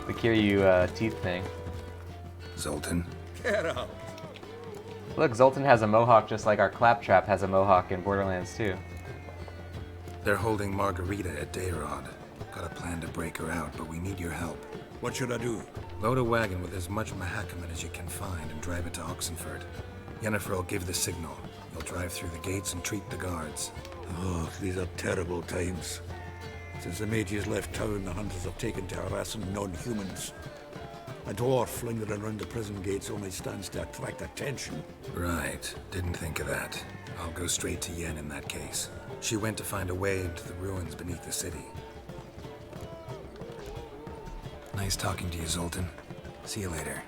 The Kiryu teeth thing. Zoltan. Get out. Look, Zoltan has a mohawk just like our Claptrap has a mohawk in Borderlands 2. They're holding Margarita at Dayrod. Got a plan to break her out, but we need your help. What should I do? Load a wagon with as much Mahakaman as you can find and drive it to Oxenford. Yennefer will give the signal. You'll drive through the gates and treat the guards. Oh, these are terrible times. Since the mages left town, the hunters have taken to harassing non-humans. A dwarf lingering around the prison gates only stands to attract attention. Right. Didn't think of that. I'll go straight to Yen in that case. She went to find a way into the ruins beneath the city. Nice talking to you, Zoltan. See you later.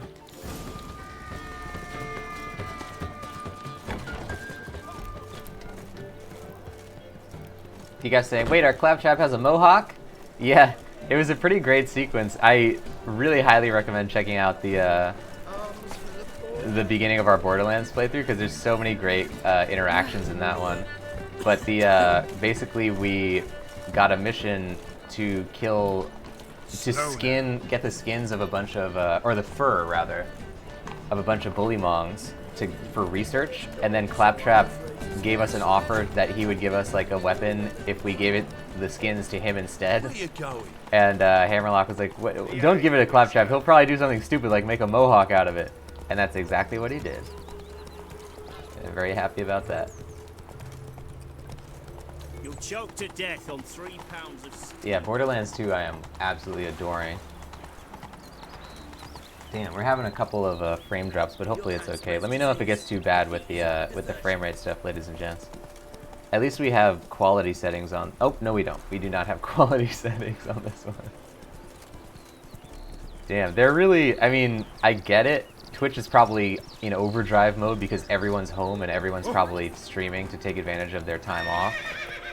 You guys saying, wait, our Claptrap has a mohawk? Yeah, it was a pretty great sequence. I really highly recommend checking out the beginning of our Borderlands playthrough because there's so many great interactions in that one. But the basically we got a mission to get the skins of a bunch of or the fur rather of a bunch of bullymongs for research, and then Claptrap gave us an offer that he would give us like a weapon if we gave it the skins to him instead. Where you going? And Hammerlock was like, don't give it to Claptrap, he'll probably do something stupid like make a mohawk out of it. And that's exactly what he did. I'm very happy about that. You'll choke to death on 3 pounds of... Yeah, Borderlands 2 I am absolutely adoring. Damn, we're having a couple of frame drops, but hopefully it's okay. Let me know if it gets too bad with the frame rate stuff, ladies and gents. At least we have quality settings on... Oh, no we don't. We do not have quality settings on this one. Damn, they're really... I mean, I get it. Twitch is probably in overdrive mode because everyone's home and everyone's probably streaming to take advantage of their time off.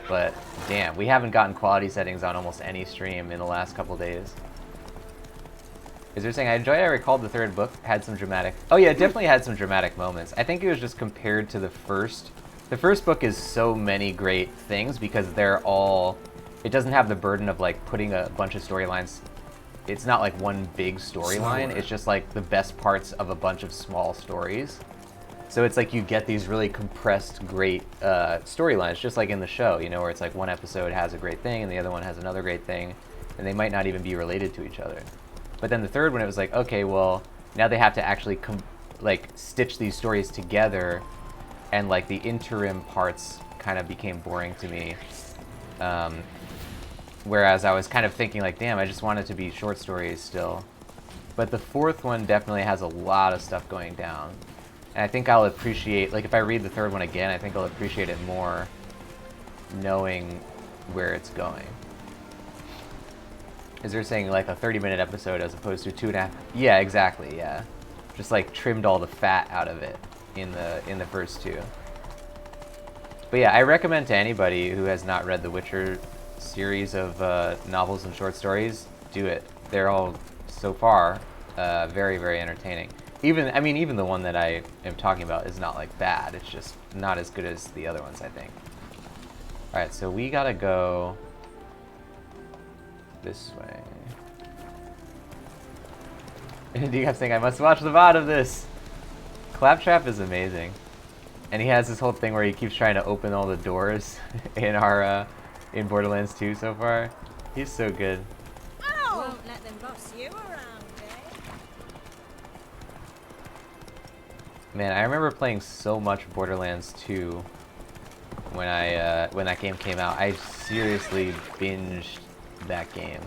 But damn, we haven't gotten quality settings on almost any stream in the last couple days. Is there saying, I recalled the third book had some dramatic... Oh yeah, it definitely had some dramatic moments. I think it was just compared to the first. The first book is so many great things because they're all... It doesn't have the burden of like putting a bunch of storylines. It's not like one big storyline. It's just like the best parts of a bunch of small stories. So it's like you get these really compressed, great storylines, just like in the show, you know, where it's like one episode has a great thing and the other one has another great thing, and they might not even be related to each other. But then the third one, it was like, okay, well, now they have to actually like stitch these stories together, and like the interim parts kind of became boring to me. Whereas I was kind of thinking like, damn, I just want it to be short stories still. But the fourth one definitely has a lot of stuff going down. And I think I'll appreciate, like if I read the third one again, I think I'll appreciate it more knowing where it's going. Is there saying like a 30-minute episode as opposed to 2.5? Yeah, exactly, yeah. Just like trimmed all the fat out of it in the first two. But yeah, I recommend to anybody who has not read the Witcher series of novels and short stories, do it. They're all, so far, very, very entertaining. Even the one that I am talking about is not like bad. It's just not as good as the other ones, I think. All right, so we gotta go this way. And you guys think I must watch the VOD of this? Claptrap is amazing, and he has this whole thing where he keeps trying to open all the doors in our in Borderlands 2 so far. He's so good. Oh! Won't let them boss you around, eh? Man, I remember playing so much Borderlands 2 when that game came out. I seriously binged that game.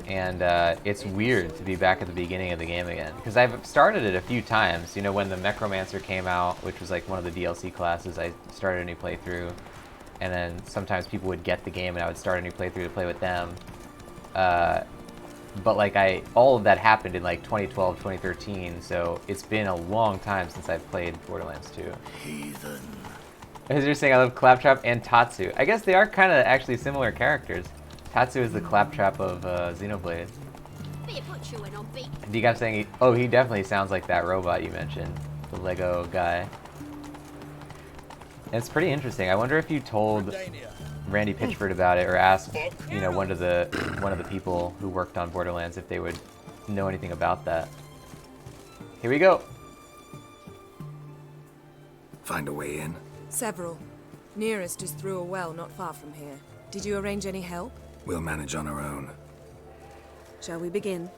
And it's weird to be back at the beginning of the game again, because I've started it a few times. You know, when the Necromancer came out, which was like one of the DLC classes, I started a new playthrough, and then sometimes people would get the game and I would start a new playthrough to play with them. But like all of that happened in like 2012, 2013, so it's been a long time since I've played Borderlands 2. Heathen. As you're saying, I love Claptrap and Tatsu. I guess they are kind of actually similar characters. Tatsu is the Claptrap of Xenoblade. Do you guys saying he definitely sounds like that robot you mentioned, the Lego guy. And it's pretty interesting. I wonder if you told Randy Pitchford about it, or asked, you know, one of the people who worked on Borderlands if they would know anything about that. Here we go. Find a way in? Several. Nearest is through a well not far from here. Did you arrange any help? We'll manage on our own. Shall we begin?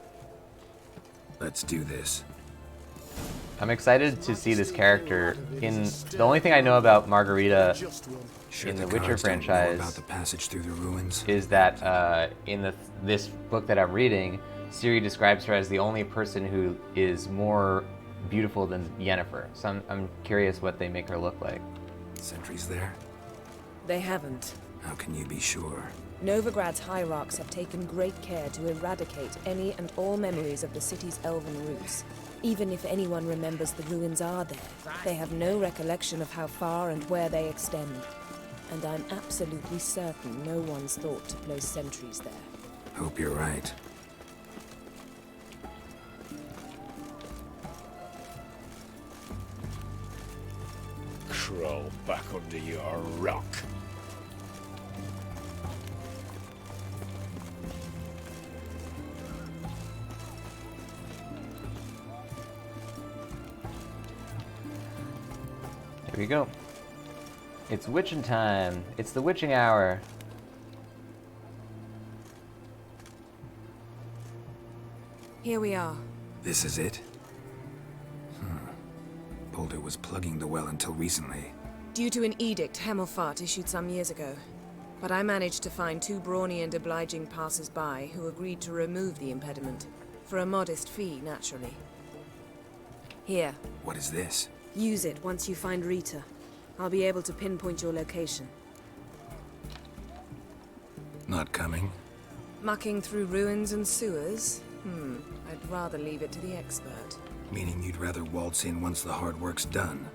Let's do this. I'm excited to see this character in... The only thing I know about Margarita in the Witcher franchise about the passage through the ruins is that in this book that I'm reading, Ciri describes her as the only person who is more beautiful than Yennefer. So I'm curious what they make her look like. Sentries there? They haven't. How can you be sure? Novigrad's hierarchs have taken great care to eradicate any and all memories of the city's elven roots. Even if anyone remembers the ruins are there, they have no recollection of how far and where they extend. and I'm absolutely certain no one's thought to place sentries there. Hope you're right. Crawl back under your rock. Here we go. It's witching time. It's the witching hour. Here we are. This is it? Boulder was plugging the well until recently. Due to an edict Hemelfart issued some years ago. But I managed to find 2 brawny and obliging passers-by who agreed to remove the impediment. For a modest fee, naturally. Here. What is this? Use it once you find Rita. I'll be able to pinpoint your location. Not coming? Mucking through ruins and sewers? I'd rather leave it to the expert. Meaning you'd rather waltz in once the hard work's done.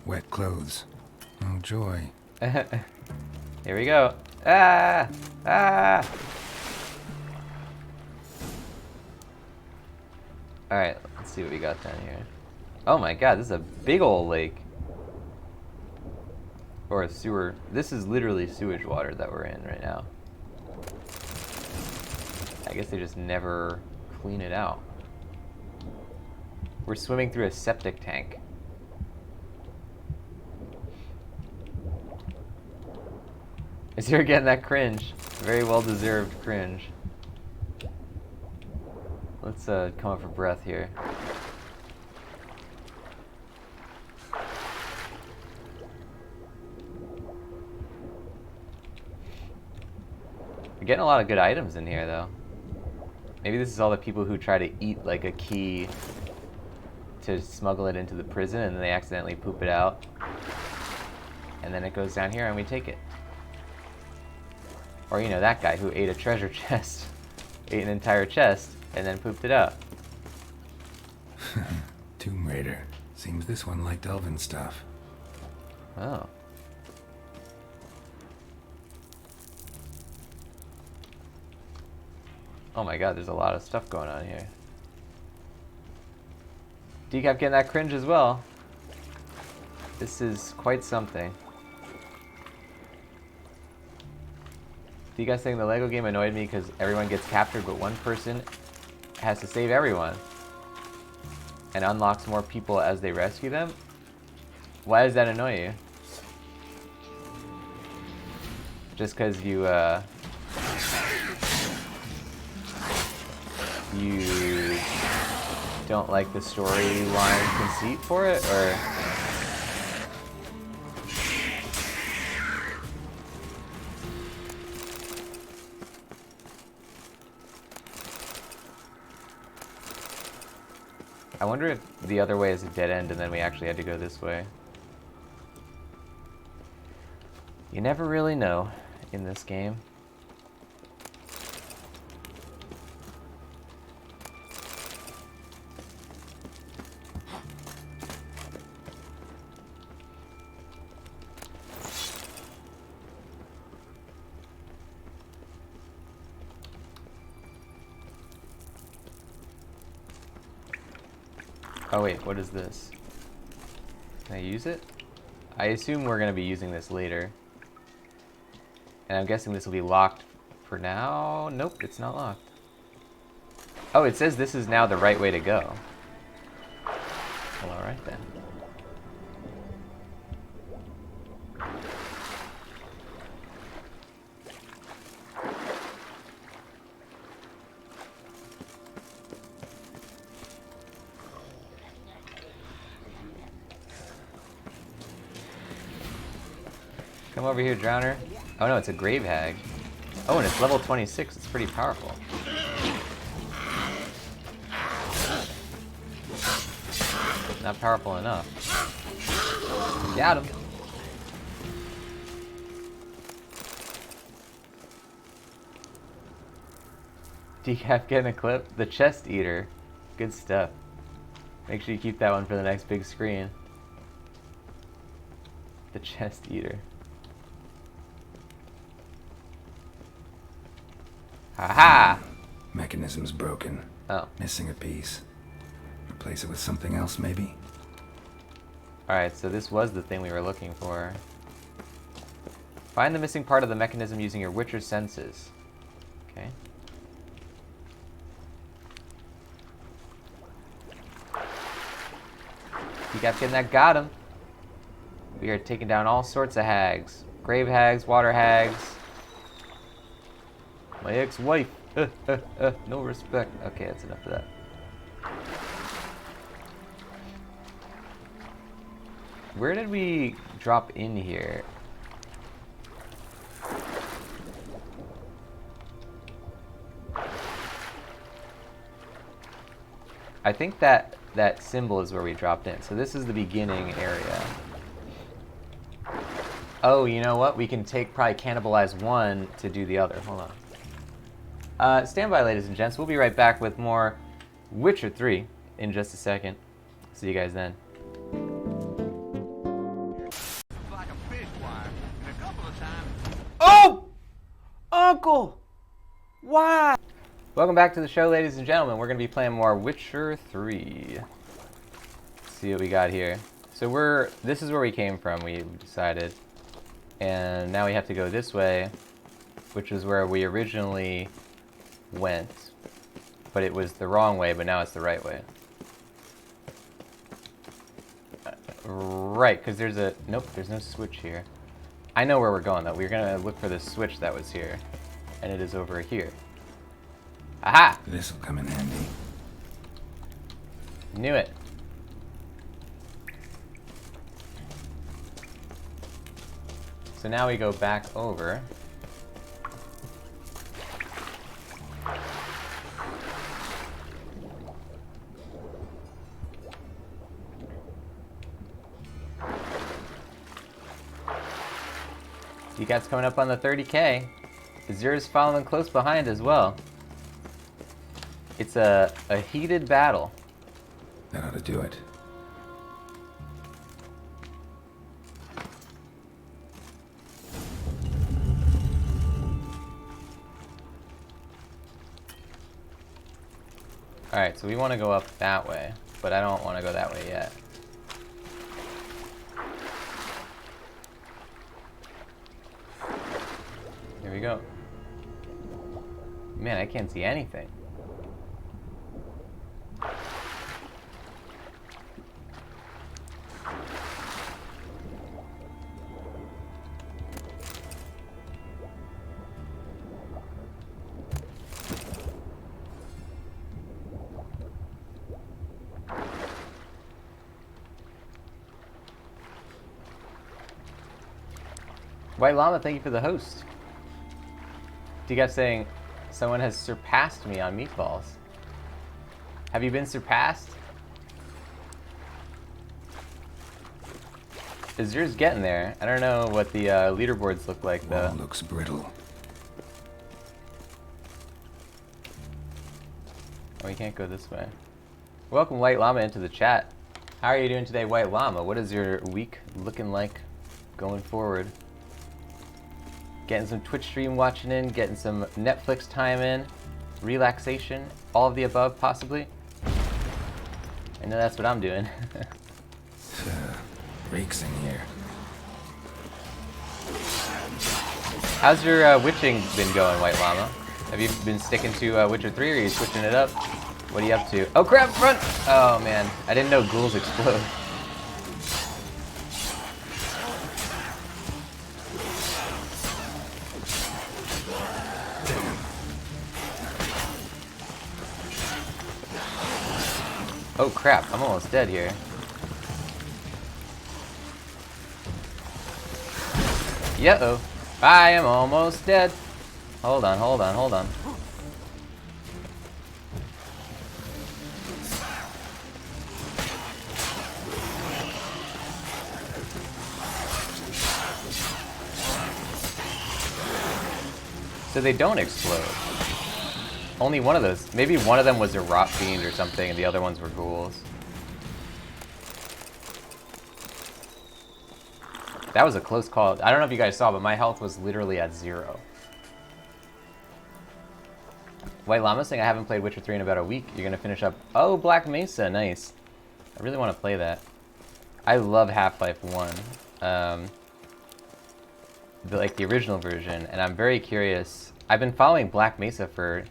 Wet clothes. Oh, joy. Here we go. Ah! Ah! Alright, let's see what we got down here. Oh my god, this is a big old lake. Or a sewer. This is literally sewage water that we're in right now. I guess they just never clean it out. We're swimming through a septic tank. Is you're getting that cringe. Very well deserved cringe. Let's come up for breath here. We're getting a lot of good items in here though. Maybe this is all the people who try to eat like a key to smuggle it into the prison and then they accidentally poop it out. And then it goes down here and we take it. Or, you know, that guy who ate a treasure chest. Ate an entire chest and then pooped it out. Tomb Raider. Seems this one liked elven stuff. Oh. Oh my god, there's a lot of stuff going on here. Decap getting that cringe as well. This is quite something. Do you guys think the Lego game annoyed me because everyone gets captured but one person has to save everyone and unlocks more people as they rescue them? Why does that annoy you? Just because you don't like the storyline conceit for it, or? I wonder if the other way is a dead end and then we actually had to go this way. You never really know in this game. Oh wait, what is this? Can I use it? I assume we're going to be using this later. And I'm guessing this will be locked for now. Nope, it's not locked. Oh, it says this is now the right way to go. Well, alright then. Come over here, Drowner. Oh no, it's a Grave Hag. Oh, and it's level 26. It's pretty powerful. Not powerful enough. Got him. Decaf getting a clip. The Chest Eater. Good stuff. Make sure you keep that one for the next big screen. The chest eater. Haha! Mechanism's broken. Oh. Missing a piece. Replace it with something else, maybe? Alright, so this was the thing we were looking for. Find the missing part of the mechanism using your Witcher senses. Okay. You kept getting that, got him. We are taking down all sorts of hags. Grave hags, water hags. My ex-wife. No respect. Okay, that's enough of that. Where did we drop in here? I think that symbol is where we dropped in. So this is the beginning area. Oh, you know what? We can probably cannibalize one to do the other. Hold on. Stand by, ladies and gents. We'll be right back with more Witcher 3 in just a second. See you guys then. Oh! Uncle! Why? Welcome back to the show, ladies and gentlemen. We're going to be playing more Witcher 3. Let's see what we got here. So this is where we came from, we decided. And now we have to go this way, which is where we originally went. But it was the wrong way, but now it's the right way. Right, because there's a... Nope, there's no switch here. I know where we're going, though. We're going to look for the switch that was here. And it is over here. Aha! This'll come in handy. Knew it. So now we go back over. You guys coming up on the 30K. Azura's following close behind as well. It's a heated battle. That ought to do it. Alright, so we want to go up that way, but I don't want to go that way yet. Here we go. Man, I can't see anything. White Llama, thank you for the host. Do you guys saying someone has surpassed me on meatballs? Have you been surpassed? Is yours getting there? I don't know what the leaderboards look like though. Wall looks brittle. Oh, you can't go this way. Welcome White Llama into the chat. How are you doing today, White Llama? What is your week looking like going forward? Getting some Twitch stream watching in, getting some Netflix time in, relaxation, all of the above, possibly. I know that's what I'm doing. Reeks in here. How's your witching been going, White Llama? Have you been sticking to Witcher 3 or are you switching it up? What are you up to? Oh crap, front! Oh man, I didn't know ghouls explode. Oh crap, I'm almost dead here. Yeah-oh. I am almost dead. Hold on, hold on, hold on. So they don't explode. Only one of those. Maybe one of them was a rot fiend or something, and the other ones were ghouls. That was a close call. I don't know if you guys saw, but my health was literally at 0. White Llama saying I haven't played Witcher 3 in about a week. You're gonna finish up. Oh, Black Mesa, nice. I really want to play that. I love Half-Life 1, the original version, and I'm very curious. I've been following Black Mesa for,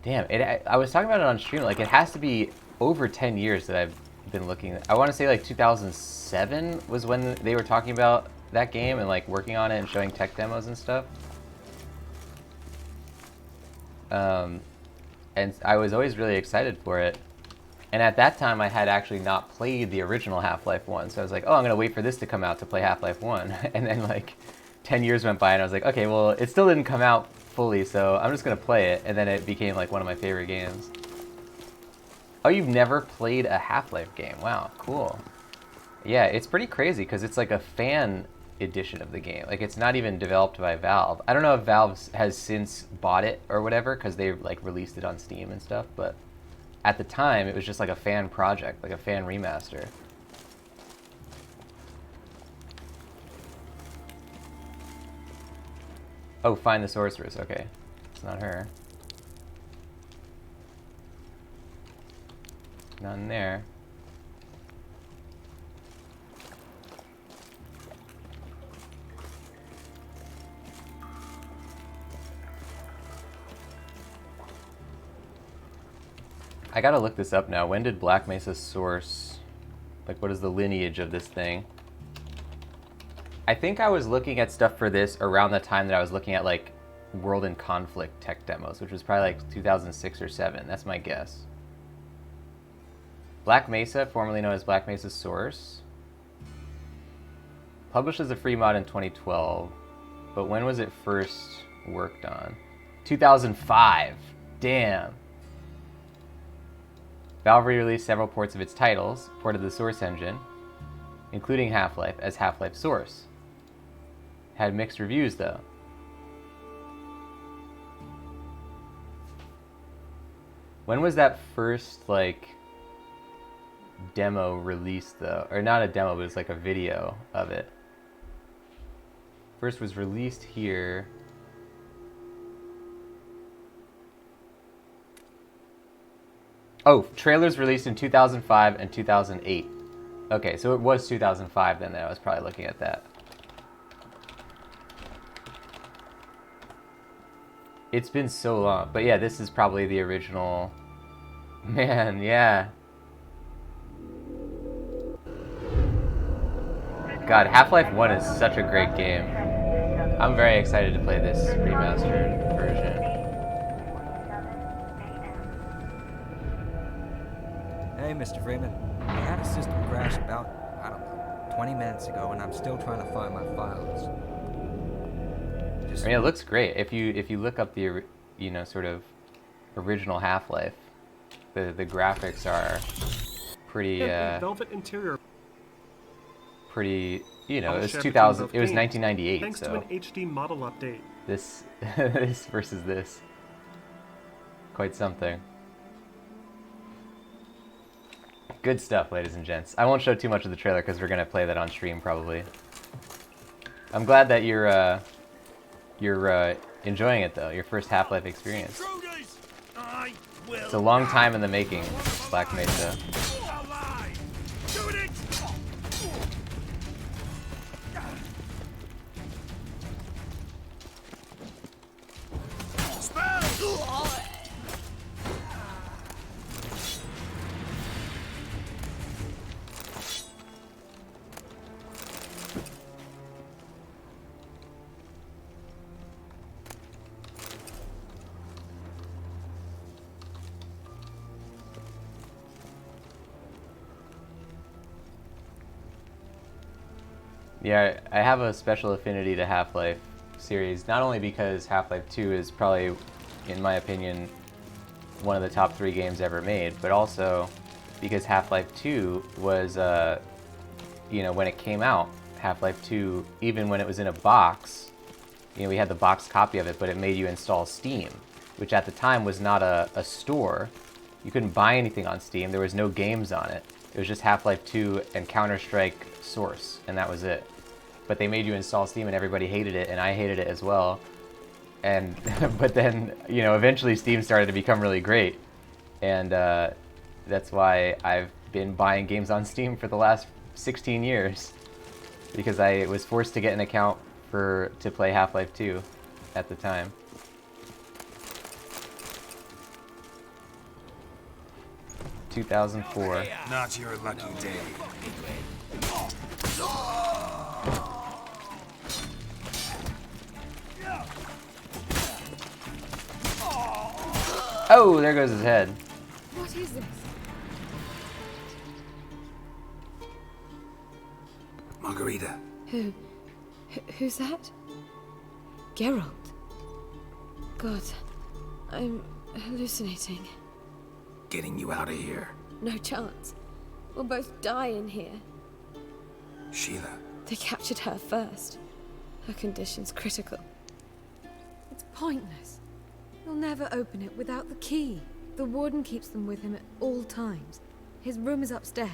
damn, I was talking about it on stream. Like, it has to be over 10 years that I've been looking. I want to say like 2007 was when they were talking about that game and like working on it and showing tech demos and stuff. And I was always really excited for it. And at that time, I had actually not played the original Half-Life 1. So I was like, oh, I'm going to wait for this to come out to play Half-Life 1. And then like 10 years went by and I was like, okay, well, it still didn't come out fully, so I'm just going to play it. And then it became like one of my favorite games. Oh, you've never played a Half-Life game? Wow, cool. Yeah, it's pretty crazy because it's like a fan edition of the game. Like, it's not even developed by Valve. I don't know if Valve has since bought it or whatever because they like released it on Steam and stuff, but at the time it was just like a fan project, like a fan remaster. Oh, find the sorceress. Okay, it's not her. Not in there. I gotta look this up now. When did Black Mesa source? Like, what is the lineage of this thing? I think I was looking at stuff for this around the time that I was looking at, like, World in Conflict tech demos, which was probably, like, 2006 or 7. That's my guess. Black Mesa, formerly known as Black Mesa Source. Published as a free mod in 2012. But when was it first worked on? 2005. Damn. Valve released several ports of its titles, ported the Source engine, including Half-Life, as Half-Life Source. Had mixed reviews, though. When was that first, like, demo released, though? Or not a demo, but it was like a video of it. First was released here. Oh, trailers released in 2005 and 2008. Okay, so it was 2005 then that I was probably looking at that. It's been so long. But yeah, this is probably the original. Man, yeah. God, Half-Life 1 is such a great game. I'm very excited to play this remastered version. Hey, Mr. Freeman. I had a system crash about, I don't know, 20 minutes ago, and I'm still trying to find my files. I mean, it looks great. If you look up the, you know, sort of original Half-Life, the graphics are pretty velvet interior. Pretty, you know, it was 2000. It was 1998. Thanks so to an HD model update. This this versus this, quite something. Good stuff, ladies and gents. I won't show too much of the trailer because we're gonna play that on stream probably. I'm glad that you're enjoying it though. Your first Half-Life experience. It's a long time in the making, Black Mesa. Yeah, I have a special affinity to Half-Life series, not only because Half-Life 2 is probably, in my opinion, one of the top 3 games ever made, but also because Half-Life 2 was, you know, when it came out, Half-Life 2, even when it was in a box, you know, we had the box copy of it, but it made you install Steam, which at the time was not a store. You couldn't buy anything on Steam. There was no games on it. It was just Half-Life 2 and Counter-Strike Source, and that was it. but they made you install Steam and everybody hated it, and I hated it as well. And but then, you know, eventually Steam started to become really great, and that's why I've been buying games on Steam for the last 16 years, because I was forced to get an account to play Half-Life 2 at the time. ...2004. Not your lucky day. Oh, there goes his head. What is this? Margarita. Who's that? Geralt. God, I'm hallucinating. Getting you out of here. No chance. We'll both die in here. Sheila. They captured her first. Her condition's critical. It's pointless. He'll never open it without the key. The warden keeps them with him at all times. His room is upstairs.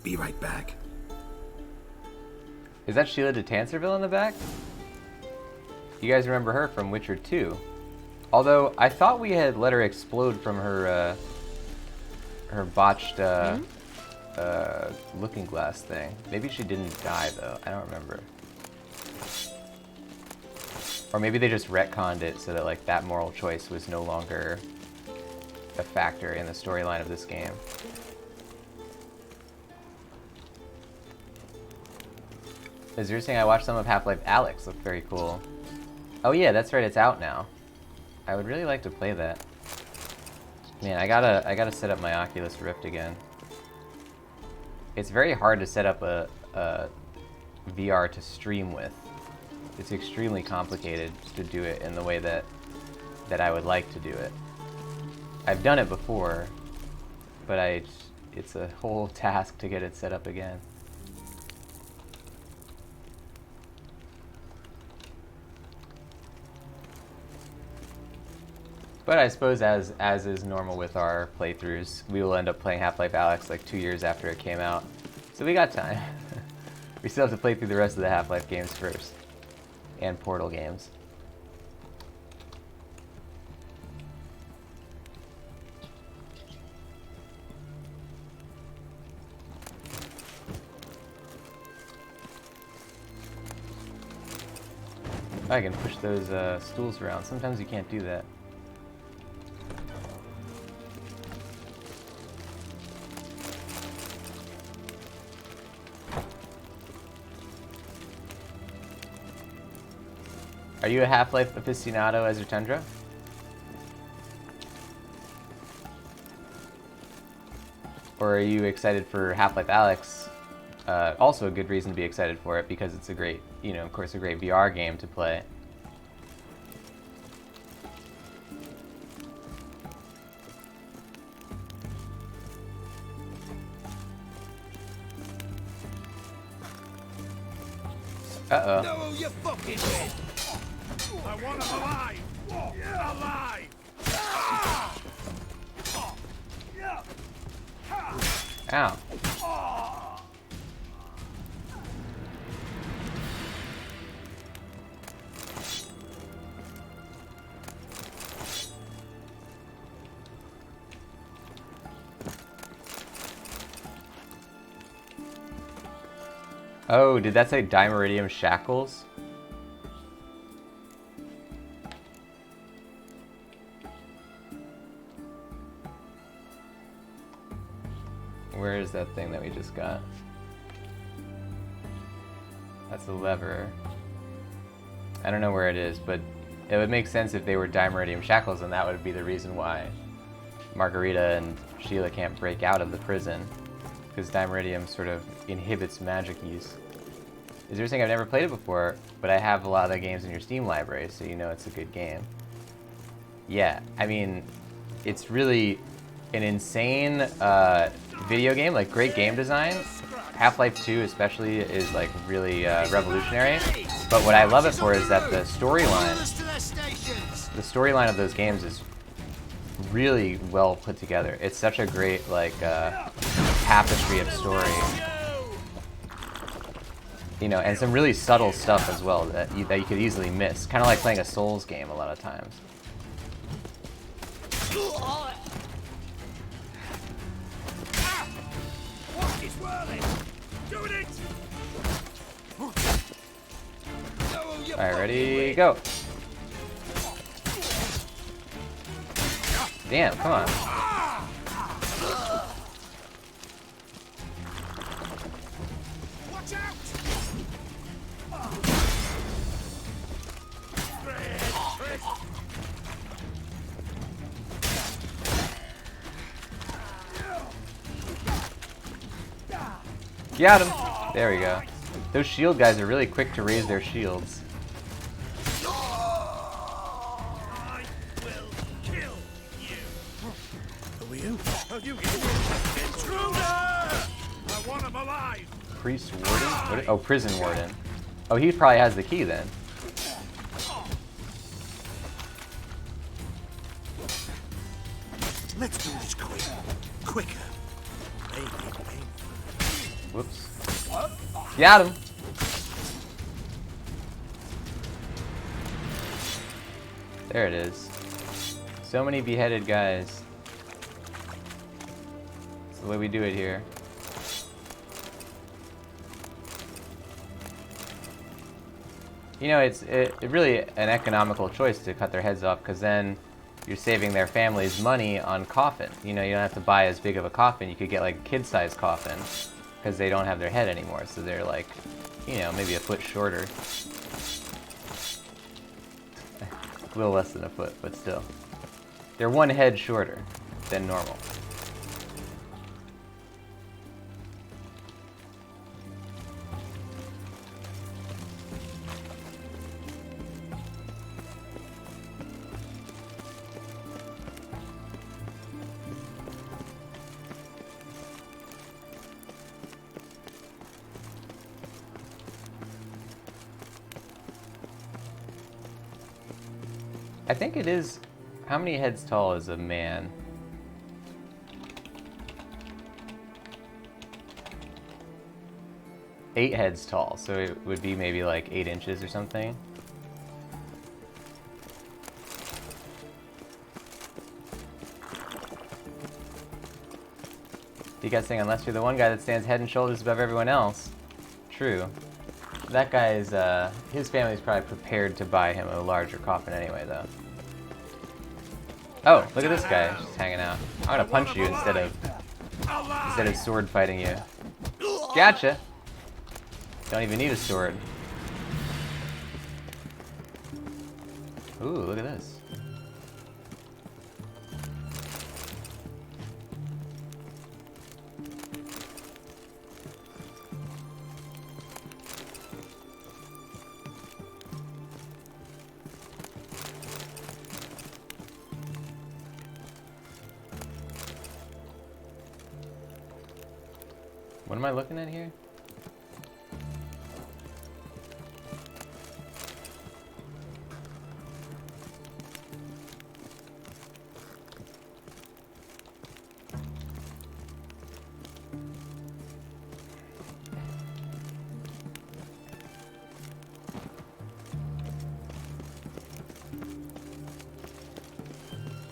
Be right back. Is that Sheila de Tanserville in the back? You guys remember her from Witcher 2. Although, I thought we had let her explode from her, her botched, looking glass thing. Maybe she didn't die, though. I don't remember. Or maybe they just retconned it so that, like, that moral choice was no longer a factor in the storyline of this game. As you're saying, I watched some of Half-Life Alyx. Looked very cool. Oh yeah, that's right, it's out now. I would really like to play that. Man, I gotta set up my Oculus Rift again. It's very hard to set up a VR to stream with. It's extremely complicated to do it in the way that I would like to do it. I've done it before, but it's a whole task to get it set up again. But I suppose as is normal with our playthroughs, we will end up playing Half-Life Alyx like 2 years after it came out. So we got time. We still have to play through the rest of the Half-Life games first. And Portal games. I can push those stools around. Sometimes you can't do that. Are you a Half-Life aficionado, Ezertundra? Or are you excited for Half-Life Alyx? Also a good reason to be excited for it because it's a great, you know, of course, a great VR game to play. Uh-oh. No, you fucking dead. I want him alive. Alive. Ow. Oh, did that say Dimeridium Shackles? Where is that thing that we just got? That's a lever. I don't know where it is, but it would make sense if they were Dimeridium Shackles, and that would be the reason why Margarita and Sheila can't break out of the prison. Because Dimeridium sort of inhibits magic use. Is there saying I've never played it before, but I have a lot of the games in your Steam library, so you know it's a good game. Yeah, I mean, it's really an insane video game, like great game design. Half-Life 2 especially is like really revolutionary. But what I love it for is that the storyline of those games is really well put together. It's such a great like tapestry of story. You know, and some really subtle stuff as well that you could easily miss. Kind of like playing a Souls game a lot of times. Alright, ready, go! Damn, come on. Watch out! Got him! There we go. Those shield guys are really quick to raise their shields. I will kill you. Who are you? Oh, you intruder! I want him alive. Priest warden? What, oh, prison warden. Oh, he probably has the key then. Let's do this quicker. Whoops. Got him! There it is. So many beheaded guys. That's the way we do it here. You know, it's really an economical choice to cut their heads off, because then you're saving their families money on coffin. You know, you don't have to buy as big of a coffin. You could get like a kid-sized coffin, because they don't have their head anymore. So they're like, you know, maybe a foot shorter. A little less than a foot, but still. They're one head shorter than normal. I think it is... How many heads tall is a man? Eight heads tall, so it would be maybe like 8 inches or something. You guys think unless you're the one guy that stands head and shoulders above everyone else? True. That guy is, his family's probably prepared to buy him a larger coffin anyway, though. Oh, look at this guy just hanging out. I'm gonna punch you instead of sword fighting you. Gotcha! Don't even need a sword. Ooh, look at this. What am I looking at here?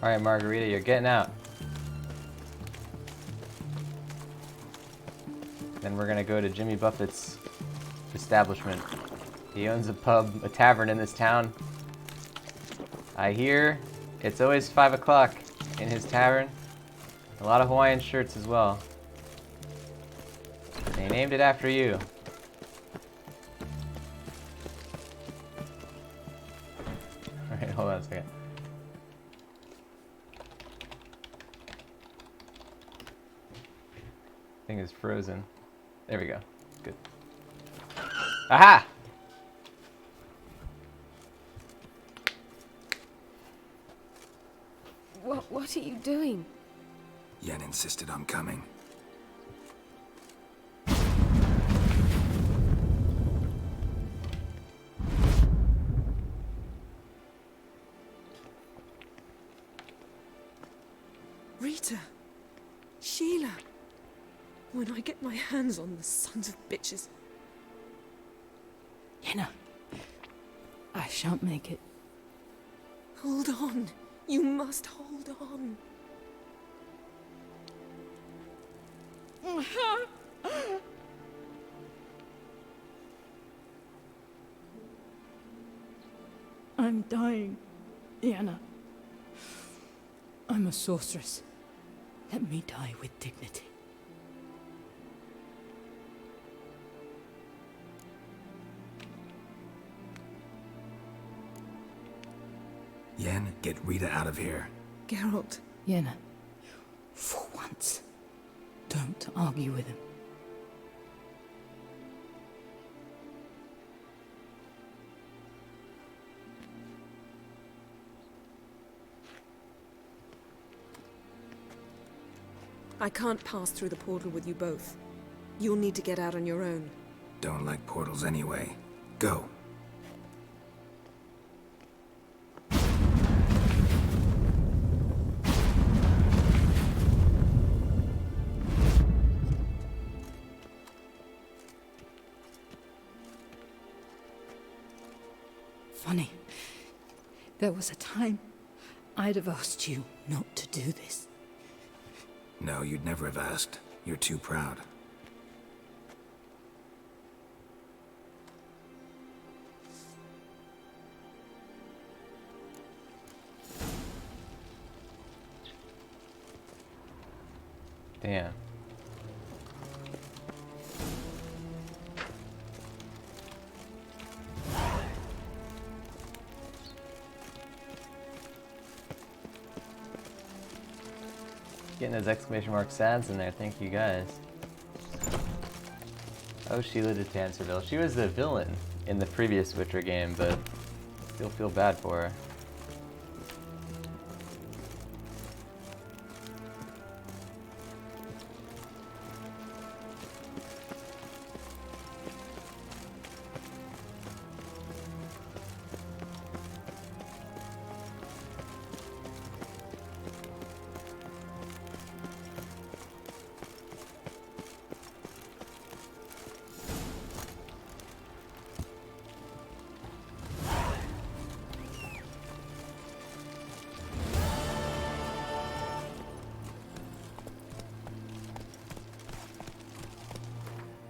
Alright, Margarita, you're getting out. Then we're gonna go to Jimmy Buffett's establishment. He owns a pub, a tavern in this town. I hear it's always 5 o'clock in his tavern. A lot of Hawaiian shirts as well. They named it after you. Alright, hold on a second. Thing is frozen. There we go. Good. Aha! What are you doing? Yen insisted on coming. Rita. Sheila. When I get my hands on the sons of bitches. Yenna, I shan't make it. Hold on. You must hold on. I'm dying, Yenna. I'm a sorceress. Let me die with dignity. Yen, get Rita out of here. Geralt. Yenna, for once, don't argue with him. I can't pass through the portal with you both. You'll need to get out on your own. Don't like portals anyway. Go. Funny. There was a time I'd have asked you not to do this. No, you'd never have asked. You're too proud. Damn. Getting those exclamation mark sads in there, thank you guys. Oh, Sheila de Tanserville. She was the villain in the previous Witcher game, but still feel bad for her.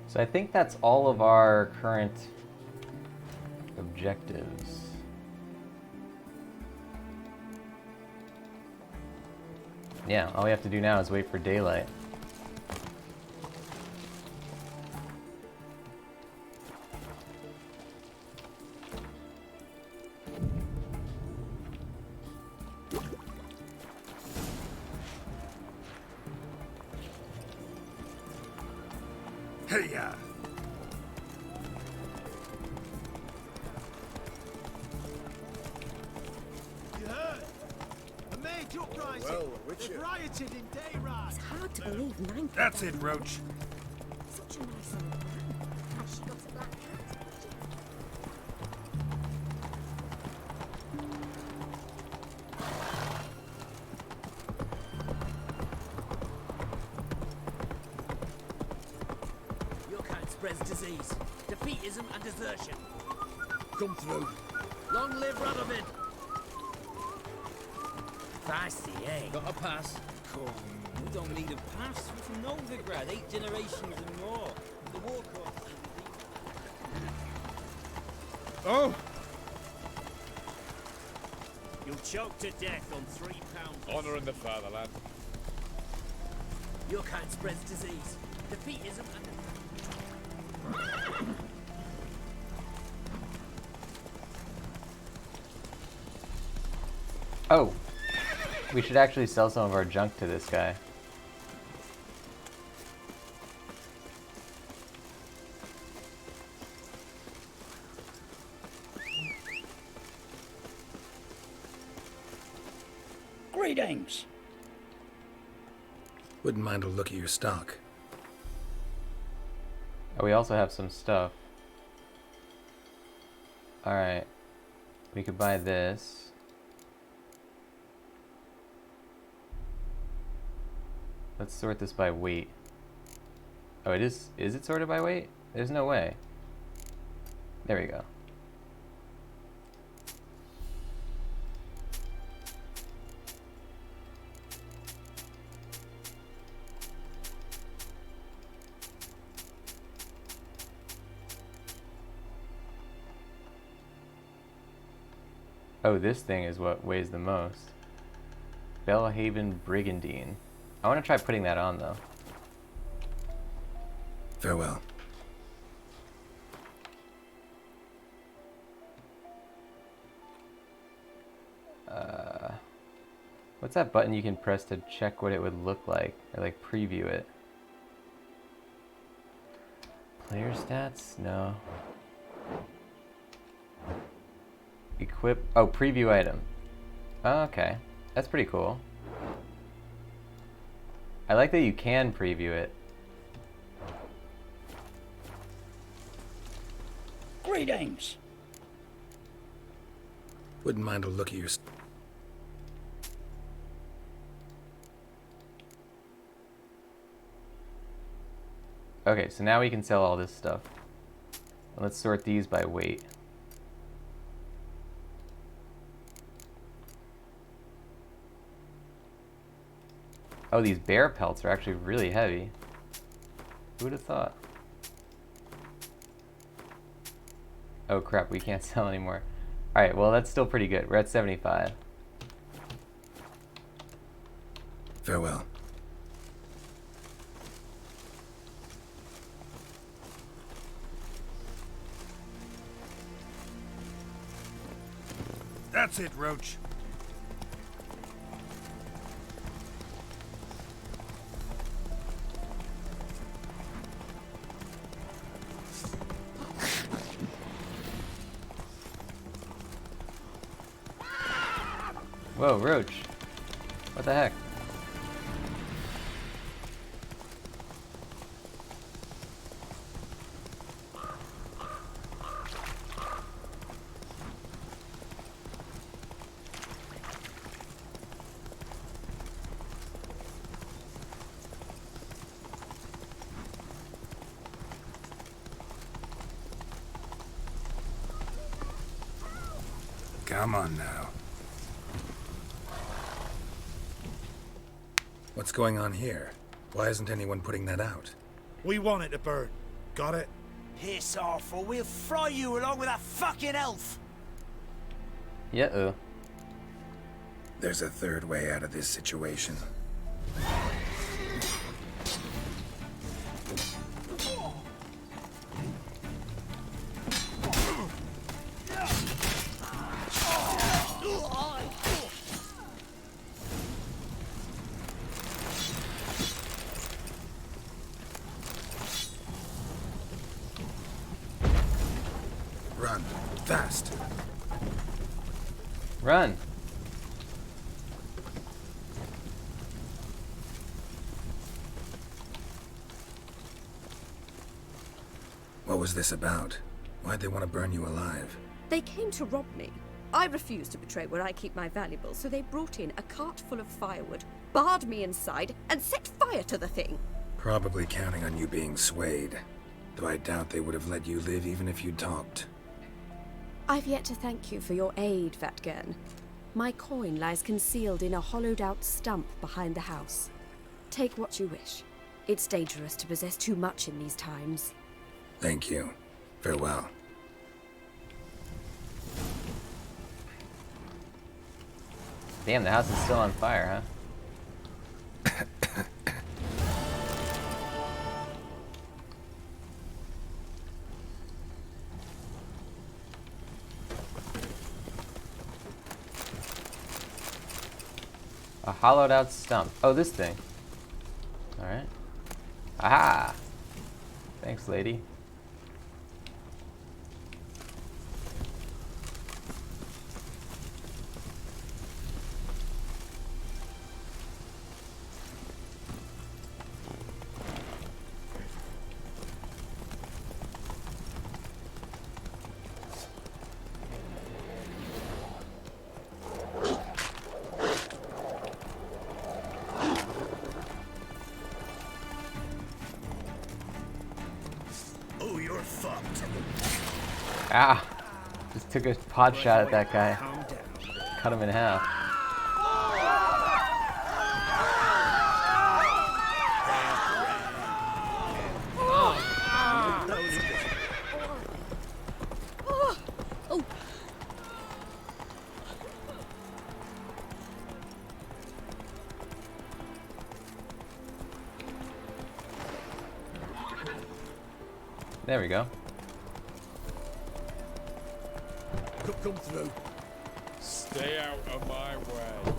So I think that's all of our current objectives. Yeah, all we have to do now is wait for daylight. Hey-ya! You heard? A major uprising. Well, They've rioted in Dayride. It's hard to believe Nine. That's it, Roach. Such a nice old man. Has she got a black cat? Your kind spreads disease, defeatism and desertion. Come through. Long live Radovid! Fancy, eh? Got a pass? Come, we don't need a pass. We're from Novigrad, 8 generations and more. The war cost. Oh! You'll choke to death on 3 pounds. Honouring the fatherland. Your kind spreads disease, defeatism and... Oh, we should actually sell some of our junk to this guy. Greetings. Wouldn't mind a look at your stock. Oh, we also have some stuff. Alright. We could buy this. Let's sort this by weight. Oh, it is it sorted by weight? There's no way. There we go. Oh, this thing is what weighs the most. Bellhaven Brigandine. I want to try putting that on, though. Farewell. What's that button you can press to check what it would look like? Or, like, preview it? Player stats? No. Equip... Oh, preview item. Oh, okay. That's pretty cool. I like that you can preview it. Greetings. Wouldn't mind a look at your... Okay, so now we can sell all this stuff. Let's sort these by weight. Oh, these bear pelts are actually really heavy. Who would have thought? Oh crap, we can't sell anymore. Alright, well that's still pretty good. We're at 75. Farewell. That's it, Roach. Whoa, Roach. What the heck? Come on now. What's going on here? Why isn't anyone putting that out? We want it to burn. Got it? Piss off, or we'll fry you along with that fucking elf! Yeah-oh. There's a third way out of this situation. Run. Fast. Run. What was this about? Why'd they want to burn you alive? They came to rob me. I refused to betray where I keep my valuables, so they brought in a cart full of firewood, barred me inside, and set fire to the thing. Probably counting on you being swayed. Though I doubt they would have let you live even if you talked. I've yet to thank you for your aid, Vatgern. My coin lies concealed in a hollowed-out stump behind the house. Take what you wish. It's dangerous to possess too much in these times. Thank you. Farewell. Damn, the house is still on fire, huh? A hollowed out stump. Oh, this thing. Alright. Aha! Thanks, lady. Oh, you're fucked. Ah! Just took a pot shot at that guy. Cut him in half. There we go. Come through. Stay out of my way.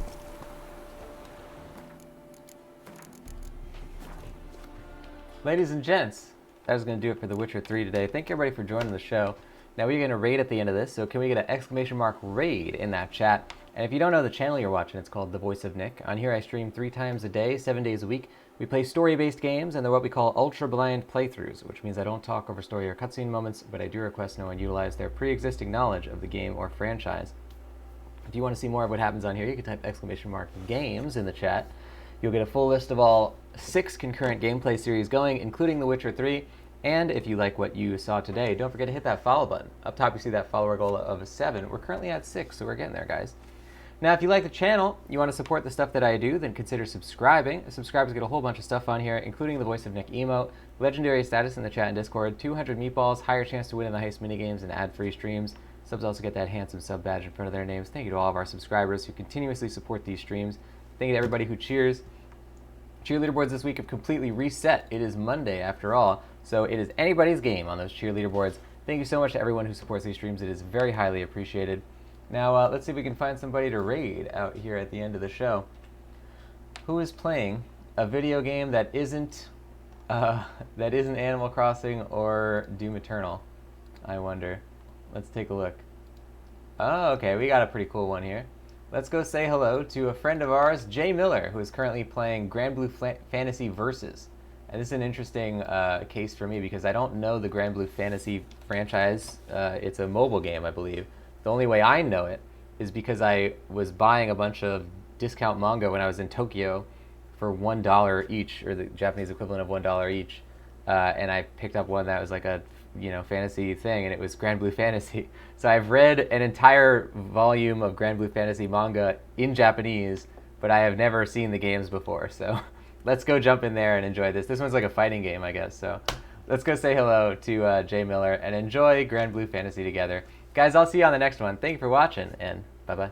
Ladies and gents, that is going to do it for The Witcher 3 today. Thank you everybody for joining the show. Now we're going to raid at the end of this, so can we get an exclamation mark raid in that chat? And if you don't know the channel you're watching, it's called The Voice of Nick. On here I stream 3 times a day, 7 days a week. We play story-based games, and they're what we call ultra-blind playthroughs, which means I don't talk over story or cutscene moments, but I do request no one utilize their pre-existing knowledge of the game or franchise. If you want to see more of what happens on here, you can type exclamation mark games in the chat. You'll get a full list of all 6 concurrent gameplay series going, including The Witcher 3. And if you like what you saw today, don't forget to hit that follow button. Up top you see that follower goal of 7. We're currently at 6, so we're getting there, guys. Now, if you like the channel, you want to support the stuff that I do, then consider subscribing. Subscribers get a whole bunch of stuff on here, including the Voice of Nick emote, legendary status in the chat and Discord, 200 meatballs, higher chance to win in the heist minigames, and ad-free streams. Subs also get that handsome sub badge in front of their names. Thank you to all of our subscribers who continuously support these streams. Thank you to everybody who cheers. Cheerleader boards this week have completely reset. It is Monday after all, so it is anybody's game on those cheerleader boards. Thank you so much to everyone who supports these streams. It is very highly appreciated. Now, let's see if we can find somebody to raid out here at the end of the show. Who is playing a video game that isn't Animal Crossing or Doom Eternal? I wonder. Let's take a look. Oh, okay, we got a pretty cool one here. Let's go say hello to a friend of ours, Jay Miller, who is currently playing Grand Blue Fantasy Versus. And this is an interesting case for me because I don't know the Grand Blue Fantasy franchise. It's a mobile game, I believe. The only way I know it is because I was buying a bunch of discount manga when I was in Tokyo for $1 each, or the Japanese equivalent of $1 each. And I picked up one that was like a fantasy thing, and it was Grand Blue Fantasy. So I've read an entire volume of Grand Blue Fantasy manga in Japanese, but I have never seen the games before. So let's go jump in there and enjoy this. This one's like a fighting game, I guess. So let's go say hello to Jay Miller and enjoy Grand Blue Fantasy together. Guys, I'll see you on the next one. Thank you for watching, and bye-bye.